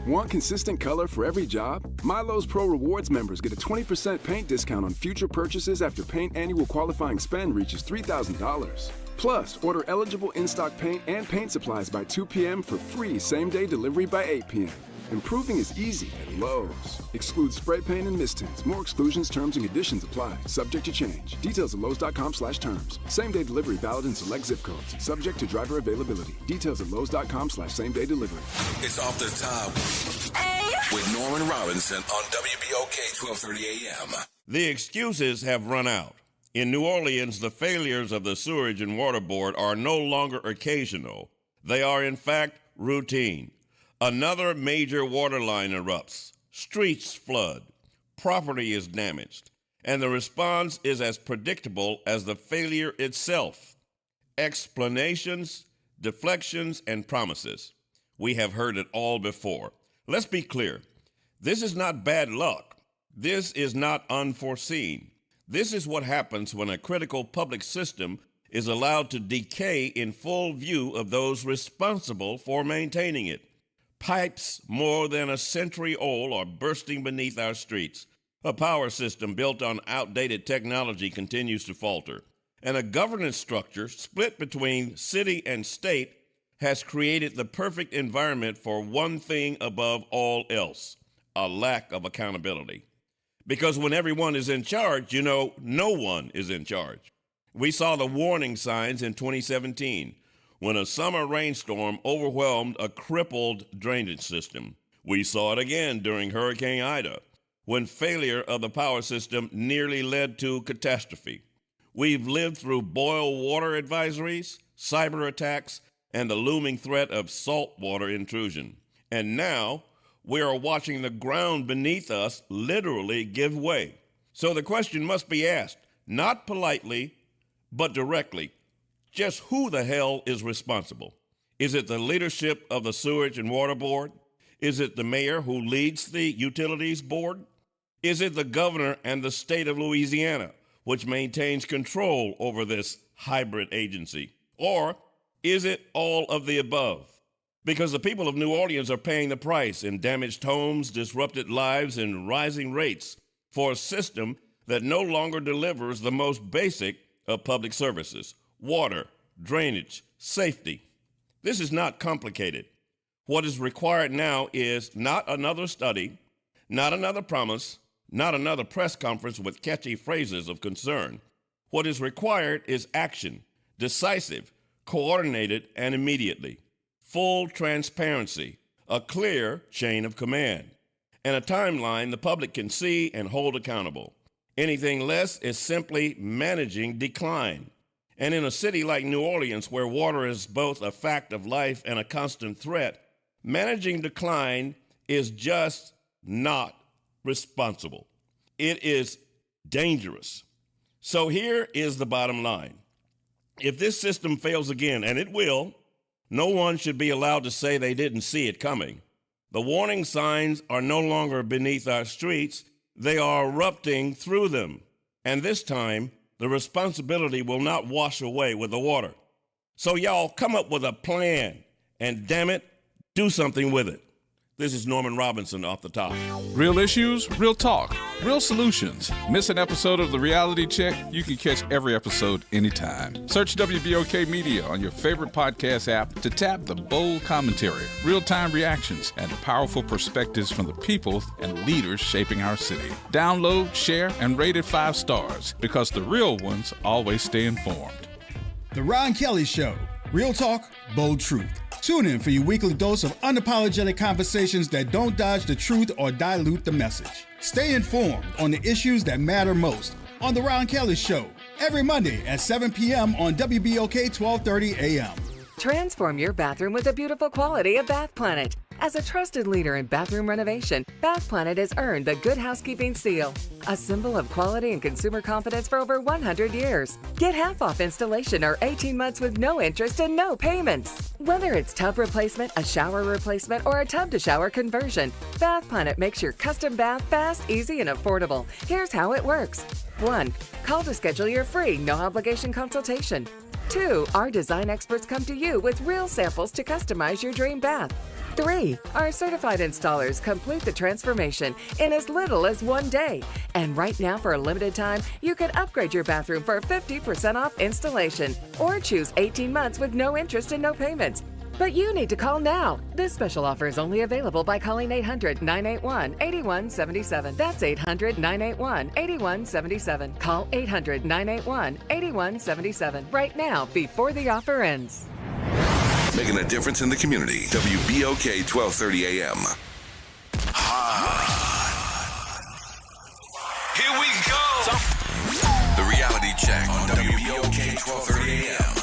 Want consistent color for every job? Milo's Pro Rewards members get a 20% paint discount on future purchases after paint annual qualifying spend reaches $3,000. Plus, order eligible in-stock paint and paint supplies by 2 p.m. for free same-day delivery by 8 p.m. Improving is easy at Lowe's. Excludes spray paint and mist tints. More exclusions, terms, and conditions apply. Subject to change. Details at Lowes.com/terms. Same-day delivery valid in select zip codes. Subject to driver availability. Details at Lowes.com/same-day delivery. It's Off the Top with Norman Robinson on WBOK 1230 AM. The excuses have run out. In New Orleans, the failures of the Sewerage and Water Board are no longer occasional. They are, in fact, routine. Another major water line erupts, streets flood, property is damaged, and the response is as predictable as the failure itself. Explanations, deflections, and promises. We have heard it all before. Let's be clear. This is not bad luck. This is not unforeseen. This is what happens when a critical public system is allowed to decay in full view of those responsible for maintaining it. Pipes more than a century old are bursting beneath our streets. A power system built on outdated technology continues to falter. And a governance structure split between city and state has created the perfect environment for one thing above all else: a lack of accountability. Because when everyone is in charge, no one is in charge. We saw the warning signs in 2017. When a summer rainstorm overwhelmed a crippled drainage system. We saw it again during Hurricane Ida, when failure of the power system nearly led to catastrophe. We've lived through boil water advisories, cyber attacks, and the looming threat of saltwater intrusion. And now we are watching the ground beneath us literally give way. So the question must be asked, not politely, but directly. Just who the hell is responsible? Is it the leadership of the Sewerage and Water Board? Is it the mayor who leads the Utilities Board? Is it the governor and the state of Louisiana, which maintains control over this hybrid agency? Or is it all of the above? Because the people of New Orleans are paying the price in damaged homes, disrupted lives, and rising rates for a system that no longer delivers the most basic of public services: water, drainage, safety. This is not complicated. What is required now is not another study, not another promise, not another press conference with catchy phrases of concern. What is required is action, decisive, coordinated, and immediately. Full transparency, a clear chain of command, and a timeline the public can see and hold accountable. Anything less is simply managing decline. And in a city like New Orleans, where water is both a fact of life and a constant threat, managing decline is just not responsible. It is dangerous. So here is the bottom line. If this system fails again, and it will, no one should be allowed to say they didn't see it coming. The warning signs are no longer beneath our streets. They are erupting through them. And this time, the responsibility will not wash away with the water. So y'all come up with a plan and damn it, do something with it. This is Norman Robinson off the top. Real issues, real talk, real solutions. Miss an episode of The Reality Check? You can catch every episode anytime. Search WBOK Media on your favorite podcast app to tap the bold commentary, real-time reactions, and powerful perspectives from the people and leaders shaping our city. Download, share, and rate it 5 stars because the real ones always stay informed. The Ron Kelly Show. Real talk, bold truth. Tune in for your weekly dose of unapologetic conversations that don't dodge the truth or dilute the message. Stay informed on the issues that matter most on The Ron Kelly Show, every Monday at 7 p.m. on WBOK 1230 AM. Transform your bathroom with the beautiful quality of Bath Planet. As a trusted leader in bathroom renovation, Bath Planet has earned the Good Housekeeping seal, a symbol of quality and consumer confidence for over 100 years. Get half off installation or 18 months with no interest and no payments. Whether it's tub replacement, a shower replacement, or a tub-to-shower conversion, Bath Planet makes your custom bath fast, easy, and affordable. Here's how it works. 1. Call to schedule your free, no-obligation consultation. 2. Our design experts come to you with real samples to customize your dream bath. 3. Our certified installers complete the transformation in as little as 1 day. And right now, for a limited time, you can upgrade your bathroom for 50% off installation or choose 18 months with no interest and no payments. But you need to call now. This special offer is only available by calling 800-981-8177. That's 800-981-8177. Call 800-981-8177 right now before the offer ends. Making a difference in the community. WBOK 1230 AM. Here we go. The Reality Check on WBOK 1230 AM.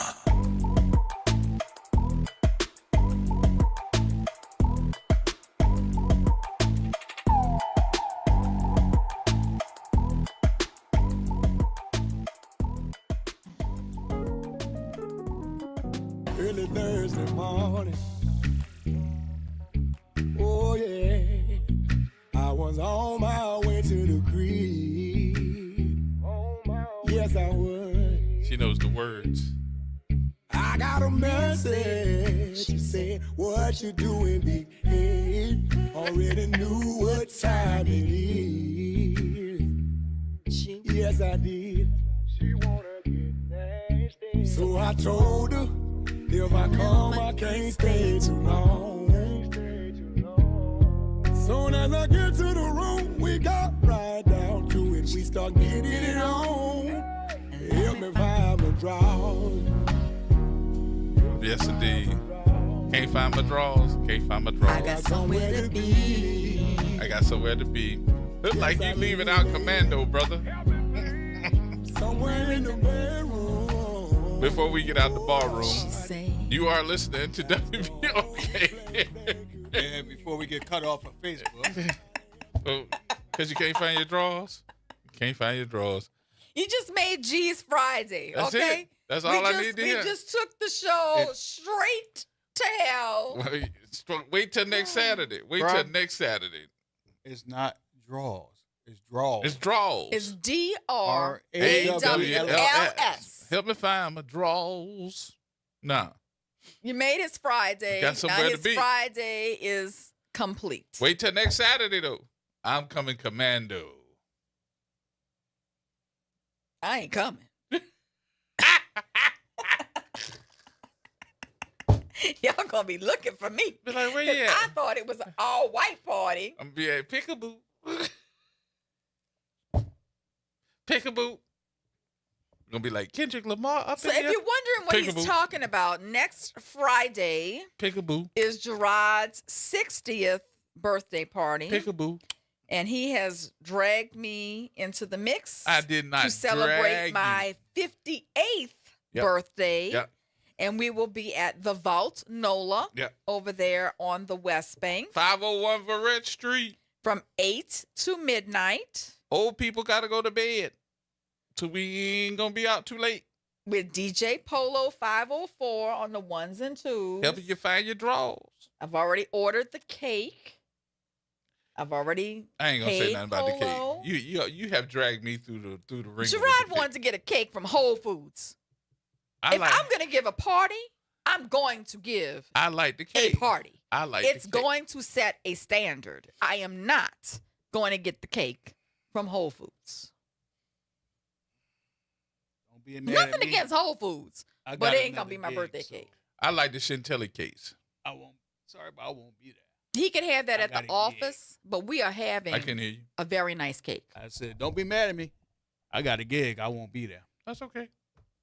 Early Thursday morning. Oh yeah, I was on my way to the creek. Yes, I was. She knows the words. I got a message. She said, "What you doing, big head?" Already knew what time it is. Yes, I did. She wanna get nasty. So I told her, if I come, I can't stay too long. Soon as I get to the room, we got right down to it. We start getting it on. Help me find my drawers. Yes, indeed. Can't find my drawers. Can't find my drawers. I got somewhere to be. I got somewhere to be. Look like you leaving out commando, brother. Somewhere in the bedroom. Before we get out the ballroom, you are listening to WBOK. And before we get cut off of Facebook. Because you can't find your drawers? You can't find your drawers. You just made G's Friday, That's okay? it. That's all I need to hear. We just took the show straight to hell. Wait till next Saturday. Wait till next Saturday. It's not draws. It's draws. It's draws. It's DRAWLS. Help me find my drawers. Nah. You made his Friday. Got somewhere now to his be. Friday is complete. Wait till next Saturday, though. I'm coming commando. I ain't coming. Y'all gonna be looking for me. Be like, where you at? I thought it was an all-white party. I'm gonna be at Peekaboo. Peekaboo. Gonna be like Kendrick Lamar up So in if here. you're wondering what Peekaboo. he's talking about, next Friday Peekaboo. is Gerod's 60th birthday party. Peekaboo. And he has dragged me into the mix. I did not to celebrate drag my 58th Yep. birthday. Yep. And we will be at the Vault NOLA Yep. over there on the West Bank 501 Verrett Street. from 8 to midnight Old people gotta go to bed. So we ain't gonna be out too late. with DJ Polo 504 on the ones and twos. Helping you find your drawers. I've already ordered the cake. I've already I ain't gonna say paid nothing about the Polo. cake. You have dragged me through the ring. Gerard wanted to get a cake from Whole Foods. If I'm going to give a party, I'm going to give I like the cake. a party. I like It's the cake. going to set a standard. I am not going to get the cake from Whole Foods. Don't be mad Nothing at me. against Whole Foods, I but got it ain't going to another be my gig, birthday so cake. I like the chantilly cakes. I won't. Sorry, but I won't be there. He can have that I at got the a gig. office, but we are having I can hear you. a very nice cake. I said, don't be mad at me. I got a gig. I won't be there. That's okay.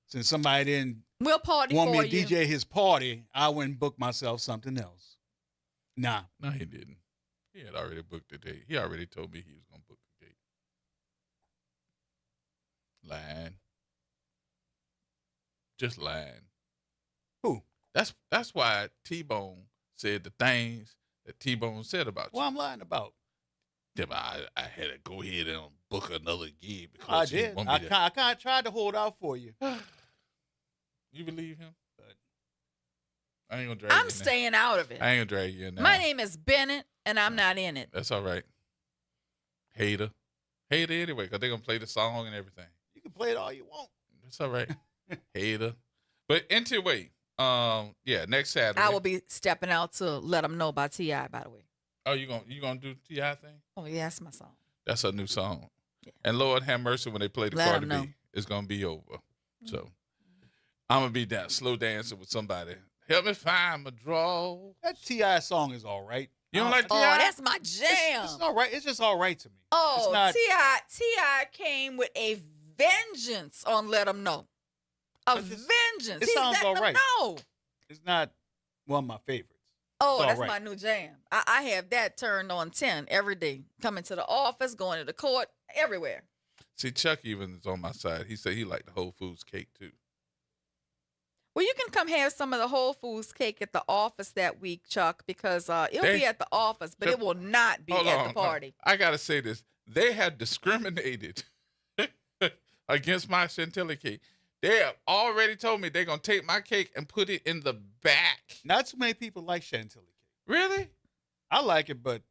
Since somebody didn't We'll party want for me to you. DJ his party, I went and booked myself something else. Nah. No, he didn't. He had already booked the date. He already told me he was gonna book the date. Lying. Just lying. Who? That's why T-Bone said the things that T-Bone said about you. What I'm lying about? Yeah, but I had to go ahead and book another gig because I he did. want me I to- kind of tried to hold out for you. You believe him? I ain't gonna drag you I'm in there. staying out of it. I ain't gonna drag you in there. My name is Bennett, and I'm not in it. That's all right. Hater anyway, because they're gonna play the song and everything. You can play it all you want. That's all right. Hater. But anyway, yeah, next Saturday. I will be stepping out to let them know about T.I., by the way. Oh, you gonna do the T.I. thing? Oh, yeah, that's my song. That's a new song. And Lord have mercy when they play the Let Cardi 'em know. B, it's gonna be over. So I'm gonna be down slow dancing with somebody. Help me find my draw. That T.I. song is all right. You don't like Oh, T.I.? that's my jam. It's all right. It's just all right to me. Oh, It's not- T.I. came with a vengeance on Let 'Em Know. A vengeance. it He's sounds letting all right. them know. It's not one of my favorites. Oh, It's all that's right. my new jam. I have that turned on 10 every day. Coming to the office, going to the court, everywhere. See, Chuck even is on my side. He said he liked the Whole Foods cake too. Well, you can come have some of the Whole Foods cake at the office that week, Chuck, because it'll They- be at the office, but it will not be Hold at on, the party. I gotta say this. They have discriminated against my chantilly cake. They have already told me they're gonna take my cake and put it in the back. Not too many people like chantilly cake. Really? I like it, but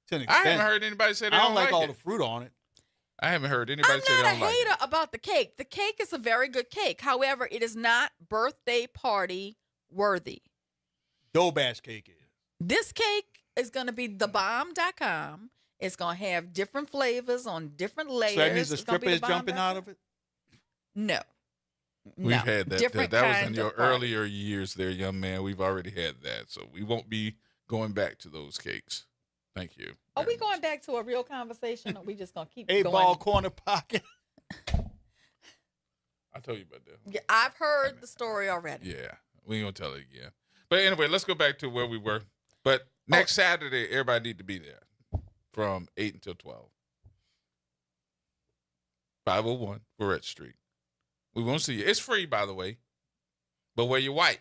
to an I extent. haven't heard anybody say they I don't like all it. the fruit on it. I haven't heard anybody I'm say they not a don't like it. hater about the cake. The cake is a very good cake. However, it is not birthday party worthy. Dough Bash cake is. This cake is going to be thebomb.com. It's going to have different flavors on different layers. So that means the It's gonna stripper be is jumping thebomb.com. out of it? No. We've No. had that. Different That was in kind your of party. earlier years there, young man. We've already had that. So we won't be going back to those cakes. Thank you. Are we going back to a real conversation, or we just going to keep A going? ball corner pocket. I told you about that. Yeah, I've heard the story already. Yeah, we ain't gonna tell it again. But anyway, let's go back to where we were. But next Saturday, everybody need to be there from 8 until 12. 501 Barrett Street. We won't see you. It's free, by the way. But wear your white.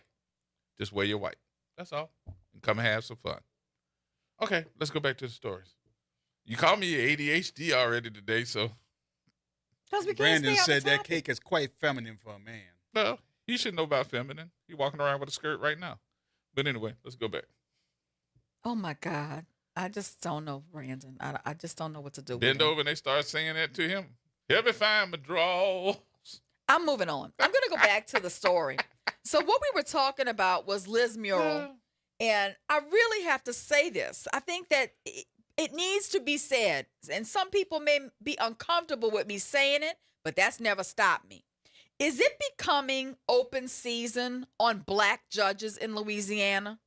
Just wear your white. That's all. And come and have some fun. Okay, let's go back to the stories. You called me ADHD already today, so. Because we can't Brandon stay on said the that topic. cake is quite feminine for a man. Well, you should know about feminine. You're walking around with a skirt right now. But anyway, let's go back. Oh, my God. I just don't know, Brandon. I just don't know what to do. Bend with him. over and they start singing that to him. Help me find my draw. I'm moving on. I'm going to go back to the story. So what we were talking about was Liz Muriel. And I really have to say this. I think that it needs to be said. And some people may be uncomfortable with me saying it, but that's never stopped me. Is it becoming open season on black judges in Louisiana?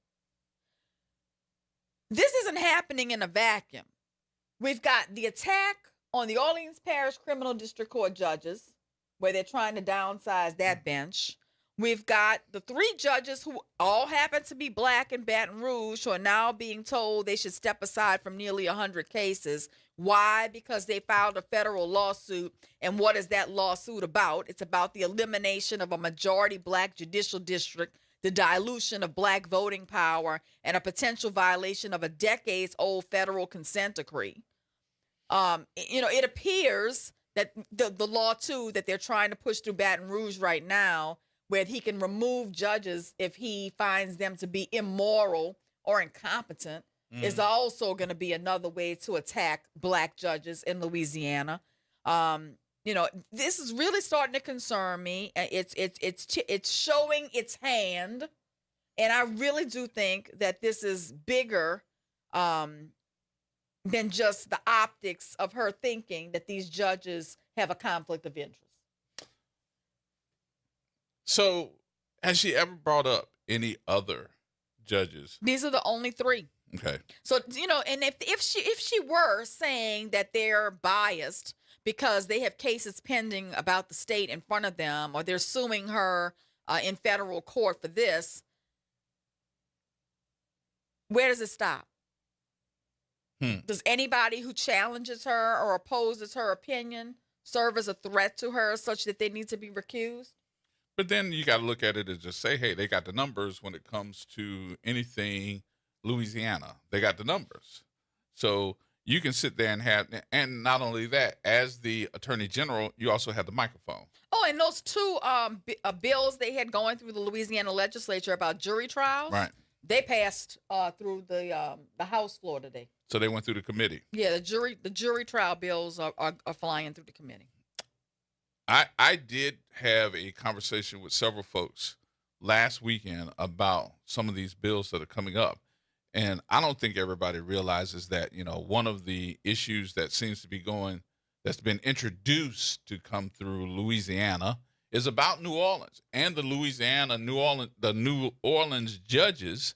This isn't happening in a vacuum. We've got the attack on the Orleans Parish Criminal District Court judges, where they're trying to downsize that bench. We've got the 3 judges who all happen to be black in Baton Rouge who are now being told they should step aside from nearly 100 cases. Why? Because they filed a federal lawsuit. And what is that lawsuit about? It's about the elimination of a majority black judicial district, the dilution of black voting power, and a potential violation of a decades-old federal consent decree. It appears that the law, too, that they're trying to push through Baton Rouge right now, where he can remove judges if he finds them to be immoral or incompetent, is also going to be another way to attack black judges in Louisiana. This is really starting to concern me. It's showing its hand, and I really do think that this is bigger than just the optics of her thinking that these judges have a conflict of interest. So, has she ever brought up any other judges? These are the only 3. Okay. So, and if she were saying that they're biased because they have cases pending about the state in front of them, or they're suing her in federal court for this, where does it stop? Does anybody who challenges her or opposes her opinion serve as a threat to her such that they need to be recused? But then you got to look at it as just say, hey, they got the numbers when it comes to anything Louisiana. They got the numbers. So you can sit there and not only that, as the Attorney General, you also have the microphone. Oh, and those 2 bills they had going through the Louisiana legislature about jury trials, right? They passed through the House floor today. So they went through the committee. Yeah, the jury trial bills are flying through the committee. I did have a conversation with several folks last weekend about some of these bills that are coming up. And I don't think everybody realizes that, one of the issues that seems to be that's been introduced to come through Louisiana is about New Orleans and the New Orleans judges,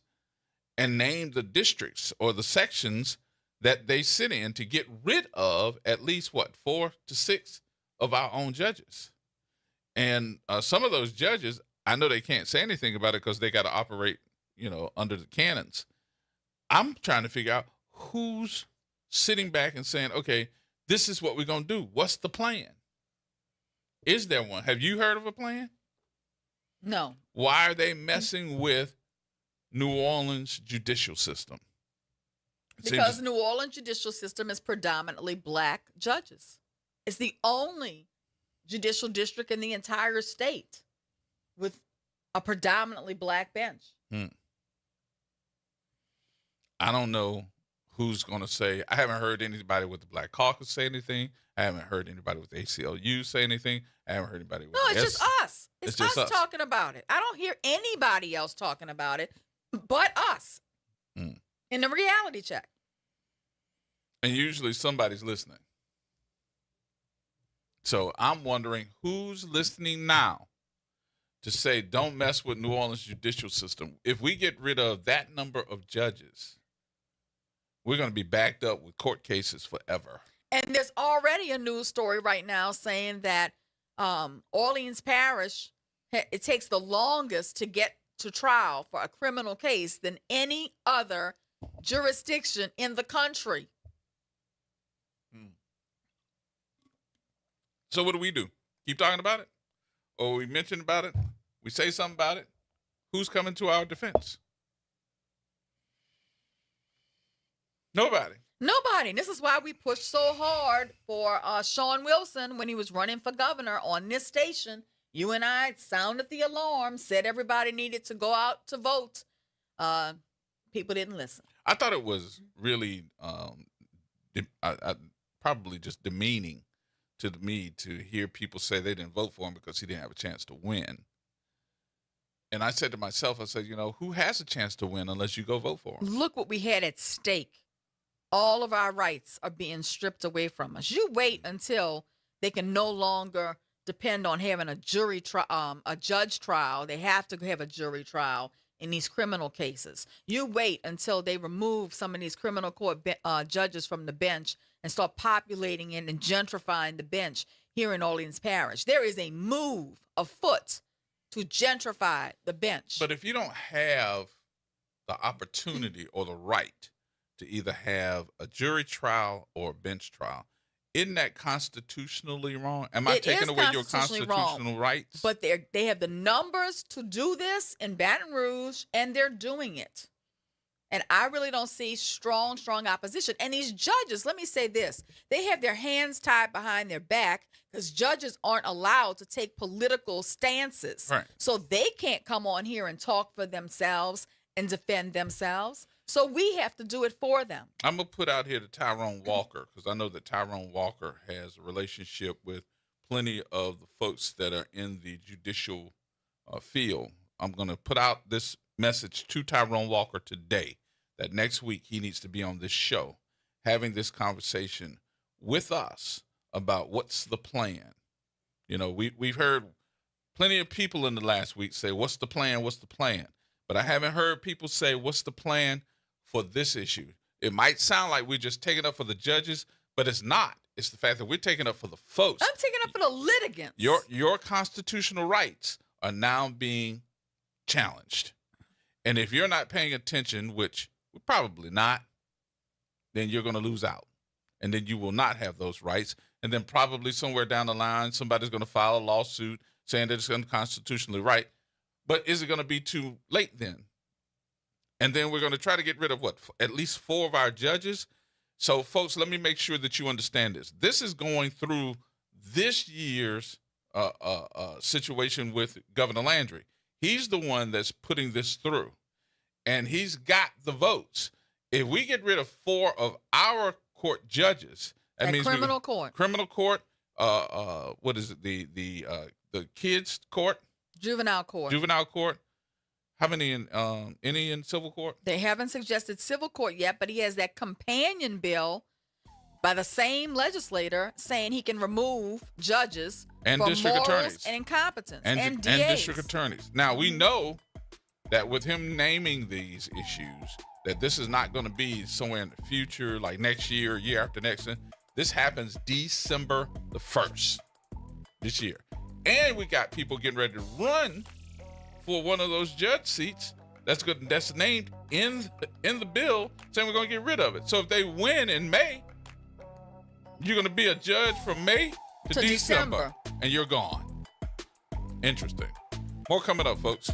and name the districts or the sections that they sit in to get rid of at least 4 to 6 of our own judges. And some of those judges, I know they can't say anything about it because they got to operate, under the canons. I'm trying to figure out who's sitting back and saying, okay, this is what we're going to do. What's the plan? Is there one? Have you heard of a plan? No. Why are they messing with New Orleans judicial system? Because New Orleans judicial system is predominantly black judges. It's the only judicial district in the entire state with a predominantly black bench. I don't know who's going to say. I haven't heard anybody with the Black Caucus say anything. I haven't heard anybody with the ACLU say anything. I haven't heard anybody with it's just us. It's just us talking about it. I don't hear anybody else talking about it but us in the reality check. And usually somebody's listening. So I'm wondering who's listening now to say don't mess with New Orleans judicial system. If we get rid of that number of judges, we're going to be backed up with court cases forever. And there's already a news story right now saying that Orleans Parish, it takes the longest to get to trial for a criminal case than any other jurisdiction in the country. So what do we do? Keep talking about it? Or we mention about it? We say something about it? Who's coming to our defense? Nobody. Nobody. This is why we pushed so hard for Sean Wilson when he was running for governor on this station. You and I sounded the alarm, said everybody needed to go out to vote. People didn't listen. I thought it was really probably just demeaning to me to hear people say they didn't vote for him because he didn't have a chance to win. And I said to myself, I said, who has a chance to win unless you go vote for him? Look what we had at stake. All of our rights are being stripped away from us. You wait until they can no longer depend on having a judge trial. They have to have a jury trial in these criminal cases. You wait until they remove some of these criminal court judges from the bench and start populating it and gentrifying the bench here in Orleans Parish. There is a move afoot to gentrify the bench. But if you don't have the opportunity or the right to either have a jury trial or a bench trial, isn't that constitutionally wrong? Am I taking away your constitutional rights? But they have the numbers to do this in Baton Rouge, and they're doing it. And I really don't see strong opposition. And these judges, let me say this, they have their hands tied behind their back because judges aren't allowed to take political stances. Right. So they can't come on here and talk for themselves and defend themselves. So we have to do it for them. I'm going to put out here to Tyrone Walker, because I know that Tyrone Walker has a relationship with plenty of the folks that are in the judicial field. I'm going to put out this message to Tyrone Walker today that next week he needs to be on this show having this conversation with us about what's the plan. You know, we've heard plenty of people in the last week say, what's the plan? What's the plan? But I haven't heard people say, what's the plan for this issue? It might sound like we're just taking up for the judges, but it's not. It's the fact that we're taking up for the folks. I'm taking up for the litigants. Your constitutional rights are now being challenged. And if you're not paying attention, which we're probably not, then you're going to lose out. And then you will not have those rights. And then probably somewhere down the line, somebody's going to file a lawsuit saying that it's unconstitutionally right. But is it going to be too late then? And then we're going to try to get rid of at least 4 of our judges. So, folks, let me make sure that you understand this. This is going through this year's situation with Governor Landry. He's the one that's putting this through, and he's got the votes. If we get rid of 4 of our court judges, that means criminal court, what is it? The kids court, juvenile court. How many in any in civil court? They haven't suggested civil court yet, but he has that companion bill by the same legislator saying he can remove judges and for district morals attorneys and incompetence and DAs. And district attorneys. Now, we know that with him naming these issues, that this is not going to be somewhere in the future, like next year, year after next. This happens December the 1st this year. And we got people getting ready to run for one of those judge seats that's named in the bill, saying we're going to get rid of it. So if they win in May, you're going to be a judge from May to December, and you're gone. Interesting. More coming up, folks.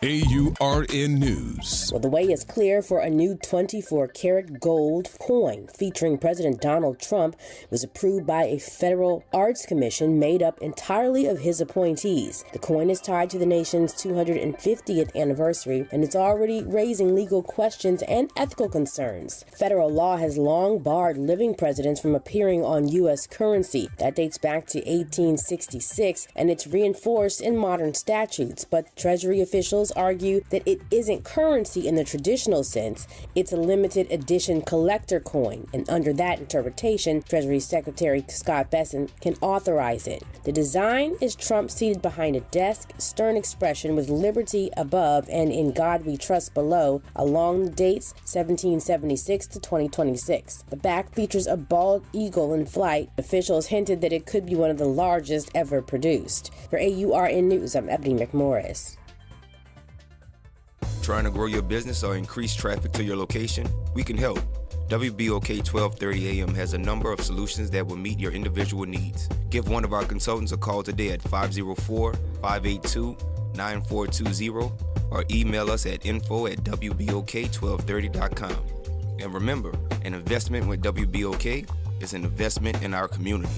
AURN News. Well, the way is clear for a new 24-karat gold coin featuring President Donald Trump was approved by a federal arts commission made up entirely of his appointees. The coin is tied to the nation's 250th anniversary, and it's already raising legal questions and ethical concerns. Federal law has long barred living presidents from appearing on U.S. currency. That dates back to 1866, and it's reinforced in modern statutes, but Treasury officials argue that it isn't currency in the traditional sense. It's a limited edition collector coin, and under that interpretation, Treasury Secretary Scott Bessent can authorize it. The design is Trump seated behind a desk, stern expression with liberty above and in God we trust below, along the dates 1776 to 2026. The back features a bald eagle in flight. Officials hinted that it could be one of the largest ever produced. For AURN News, I'm Ebony McMorris. Trying to grow your business or increase traffic to your location? We can help. WBOK 1230 AM has a number of solutions that will meet your individual needs. Give one of our consultants a call today at 504-582-9420 or email us at info@wbok1230.com. And remember, an investment with WBOK is an investment in our community.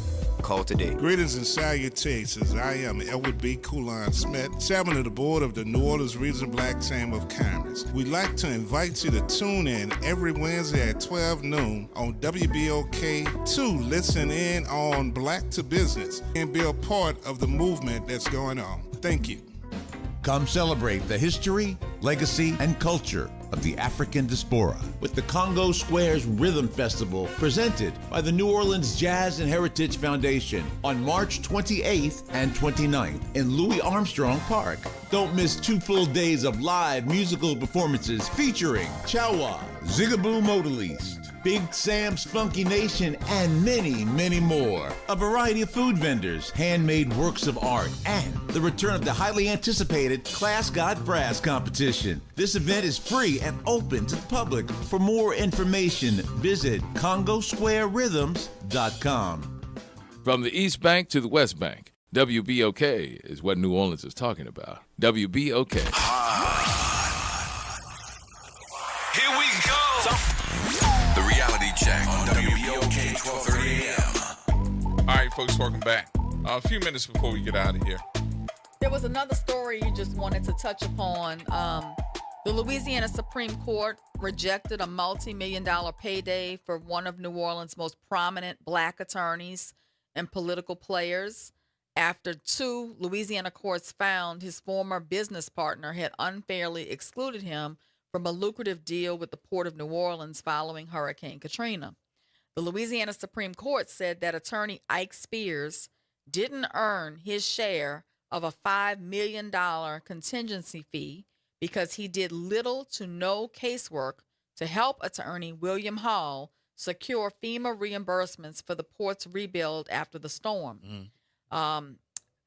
Call today. Greetings and salutations. I am Elwood B. Coulon Smith, chairman of the board of the New Orleans Regional Black Chamber of Commerce. We'd like to invite you to tune in every Wednesday at 12 noon on WBOK to listen in on Black to Business and be a part of the movement that's going on. Thank you. Come celebrate the history, legacy, and culture of the African diaspora with the Congo Squares Rhythm Festival presented by the New Orleans Jazz and Heritage Foundation on March 28th and 29th in Louis Armstrong Park. Don't miss 2 full days of live musical performances featuring Chawa, Zigaboo Modaliste, Big Sam's Funky Nation, and many, many more. A variety of food vendors, handmade works of art, and the return of the highly anticipated Class Got Brass competition. This event is free and open to the public. For more information, visit CongoSquareRhythms.com. From the East Bank to the West Bank, WBOK is what New Orleans is talking about. WBOK. Here we go. The reality check on WBOK 12:30 a.m. All right, folks, welcome back. A few minutes before we get out of here. There was another story you just wanted to touch upon. The Louisiana Supreme Court rejected a multi-million-dollar payday for one of New Orleans' most prominent black attorneys and political players after 2 Louisiana courts found his former business partner had unfairly excluded him from a lucrative deal with the Port of New Orleans following Hurricane Katrina. The Louisiana Supreme Court said that attorney Ike Spears didn't earn his share of a $5 million contingency fee because he did little to no casework to help attorney William Hall secure FEMA reimbursements for the port's rebuild after the storm.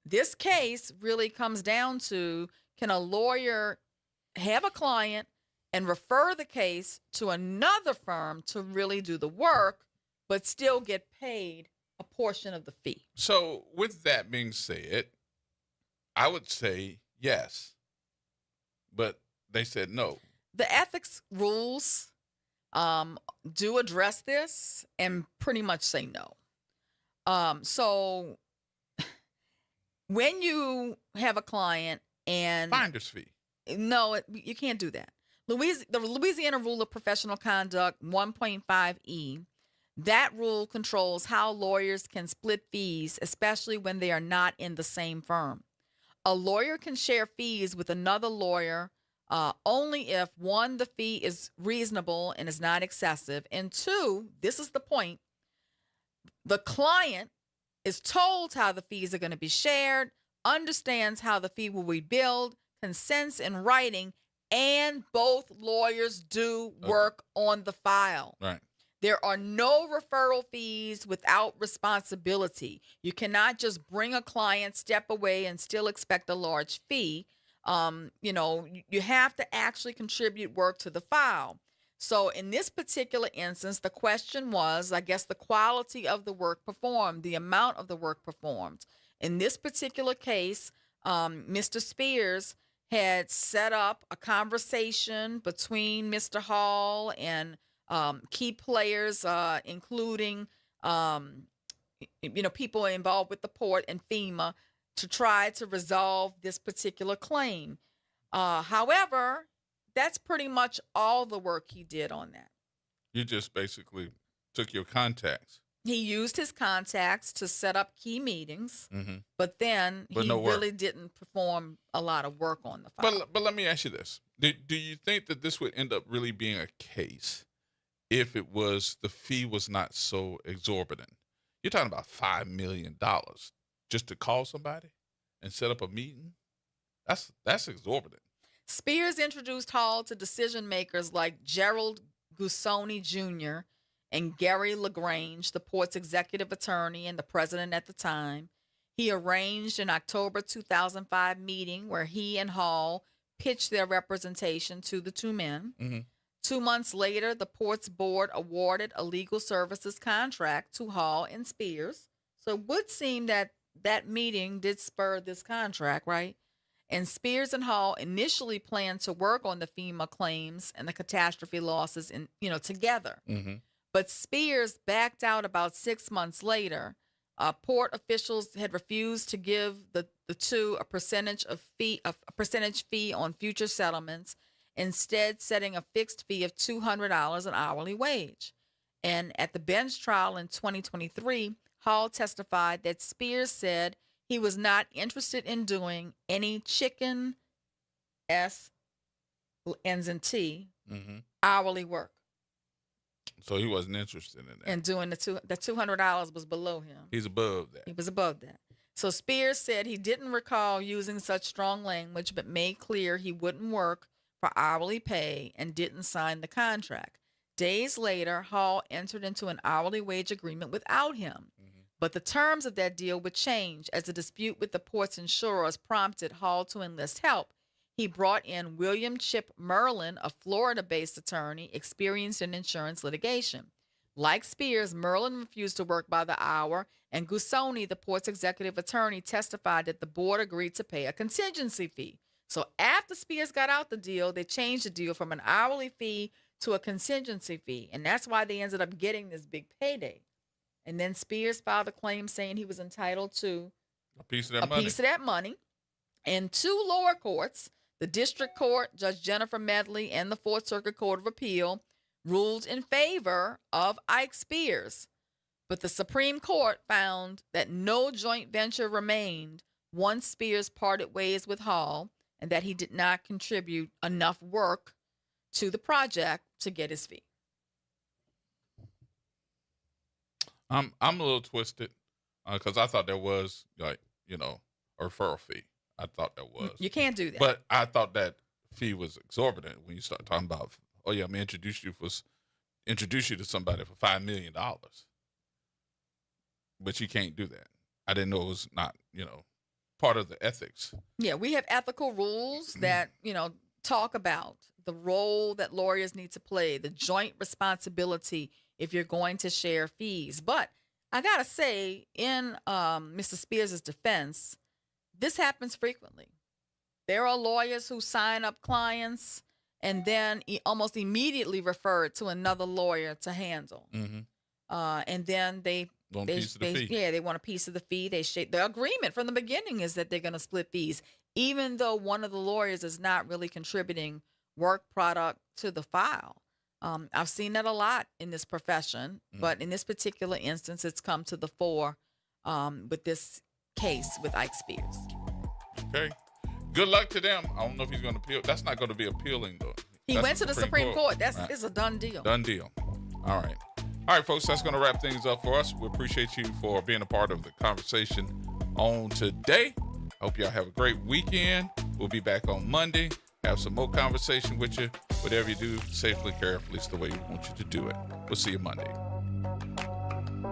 This case really comes down to, can a lawyer have a client and refer the case to another firm to really do the work, but still get paid a portion of the fee? So with that being said, I would say yes, but they said no. The ethics rules do address this and pretty much say no. So when you have a client and finder's fee, no, you can't do that. The Louisiana Rule of Professional Conduct 1.5E, that rule controls how lawyers can split fees, especially when they are not in the same firm. A lawyer can share fees with another lawyer only if, 1, the fee is reasonable and is not excessive, and 2, this is the point, the client is told how the fees are going to be shared, understands how the fee will be billed, consents in writing, and both lawyers do work on the file. Right. There are no referral fees without responsibility. You cannot just bring a client, step away, and still expect a large fee. You have to actually contribute work to the file. So in this particular instance, the question was, I guess, the quality of the work performed, the amount of the work performed. In this particular case, Mr. Spears had set up a conversation between Mr. Hall and key players, including, people involved with the port and FEMA, to try to resolve this particular claim. However, that's pretty much all the work he did on that. You just basically took your contacts. He used his contacts to set up key meetings, but then But he no work. really didn't perform a lot of work on the file. But let me ask you this. Do you think that this would end up really being a case if the fee was not so exorbitant? You're talking about $5 million just to call somebody and set up a meeting? That's exorbitant. Spears introduced Hall to decision makers like Gerald Gussoni Jr. and Gary LaGrange, the port's executive attorney and the president at the time. He arranged an October 2005 meeting where he and Hall pitched their representation to the two men. 2 months later, the port's board awarded a legal services contract to Hall and Spears. So it would seem that that meeting did spur this contract, right? And Spears and Hall initially planned to work on the FEMA claims and the catastrophe losses together. But Spears backed out about 6 months later. Port officials had refused to give the two a percentage fee on future settlements, instead setting a fixed fee of $200 an hourly wage. And at the bench trial in 2023, Hall testified that Spears said he was not interested in doing any chicken, S ends in T, hourly work. So he wasn't interested in that. And doing the $200 was below him. He's above that. He was above that. So Spears said he didn't recall using such strong language, but made clear he wouldn't work for hourly pay and didn't sign the contract. Days later, Hall entered into an hourly wage agreement without him. But the terms of that deal would change as a dispute with the port's insurers prompted Hall to enlist help. He brought in William Chip Merlin, a Florida-based attorney experienced in insurance litigation. Like Spears, Merlin refused to work by the hour, and Gussoni, the port's executive attorney, testified that the board agreed to pay a contingency fee. So after Spears got out the deal, they changed the deal from an hourly fee to a contingency fee, and that's why they ended up getting this big payday. And then Spears filed a claim saying he was entitled to a piece of that money. And 2 lower courts, the District Court, Judge Jennifer Medley, and the Fourth Circuit Court of Appeal, ruled in favor of Ike Spears. But the Supreme Court found that no joint venture remained once Spears parted ways with Hall, and that he did not contribute enough work to the project to get his fee. I'm a little twisted because I thought there was a referral fee. I thought there was. You can't do that. But I thought that fee was exorbitant when you start talking about, oh yeah, I'm gonna introduce you to somebody for $5 million. But you can't do that. I didn't know it was not, part of the ethics. Yeah, we have ethical rules that, talk about the role that lawyers need to play, the joint responsibility if you're going to share fees. But I got to say, in Mr. Spears' defense, this happens frequently. There are lawyers who sign up clients and then almost immediately refer to another lawyer to handle. Mm-hmm. And then they want a piece of the fee. Yeah, they want a piece of the fee. The agreement from the beginning is that they're going to split fees, even though one of the lawyers is not really contributing work product to the file. I've seen that a lot in this profession, but in this particular instance, it's come to the fore with this case with Ike Spears. Okay. Good luck to them. I don't know if he's going to appeal. That's not going to be appealing, though. He went to the Supreme Court. It's a done deal. Done deal. All right. All right, folks, that's going to wrap things up for us. We appreciate you for being a part of the conversation on today. I hope y'all have a great weekend. We'll be back on Monday. Have some more conversation with you. Whatever you do, safely, carefully, it's the way we want you to do it. We'll see you Monday.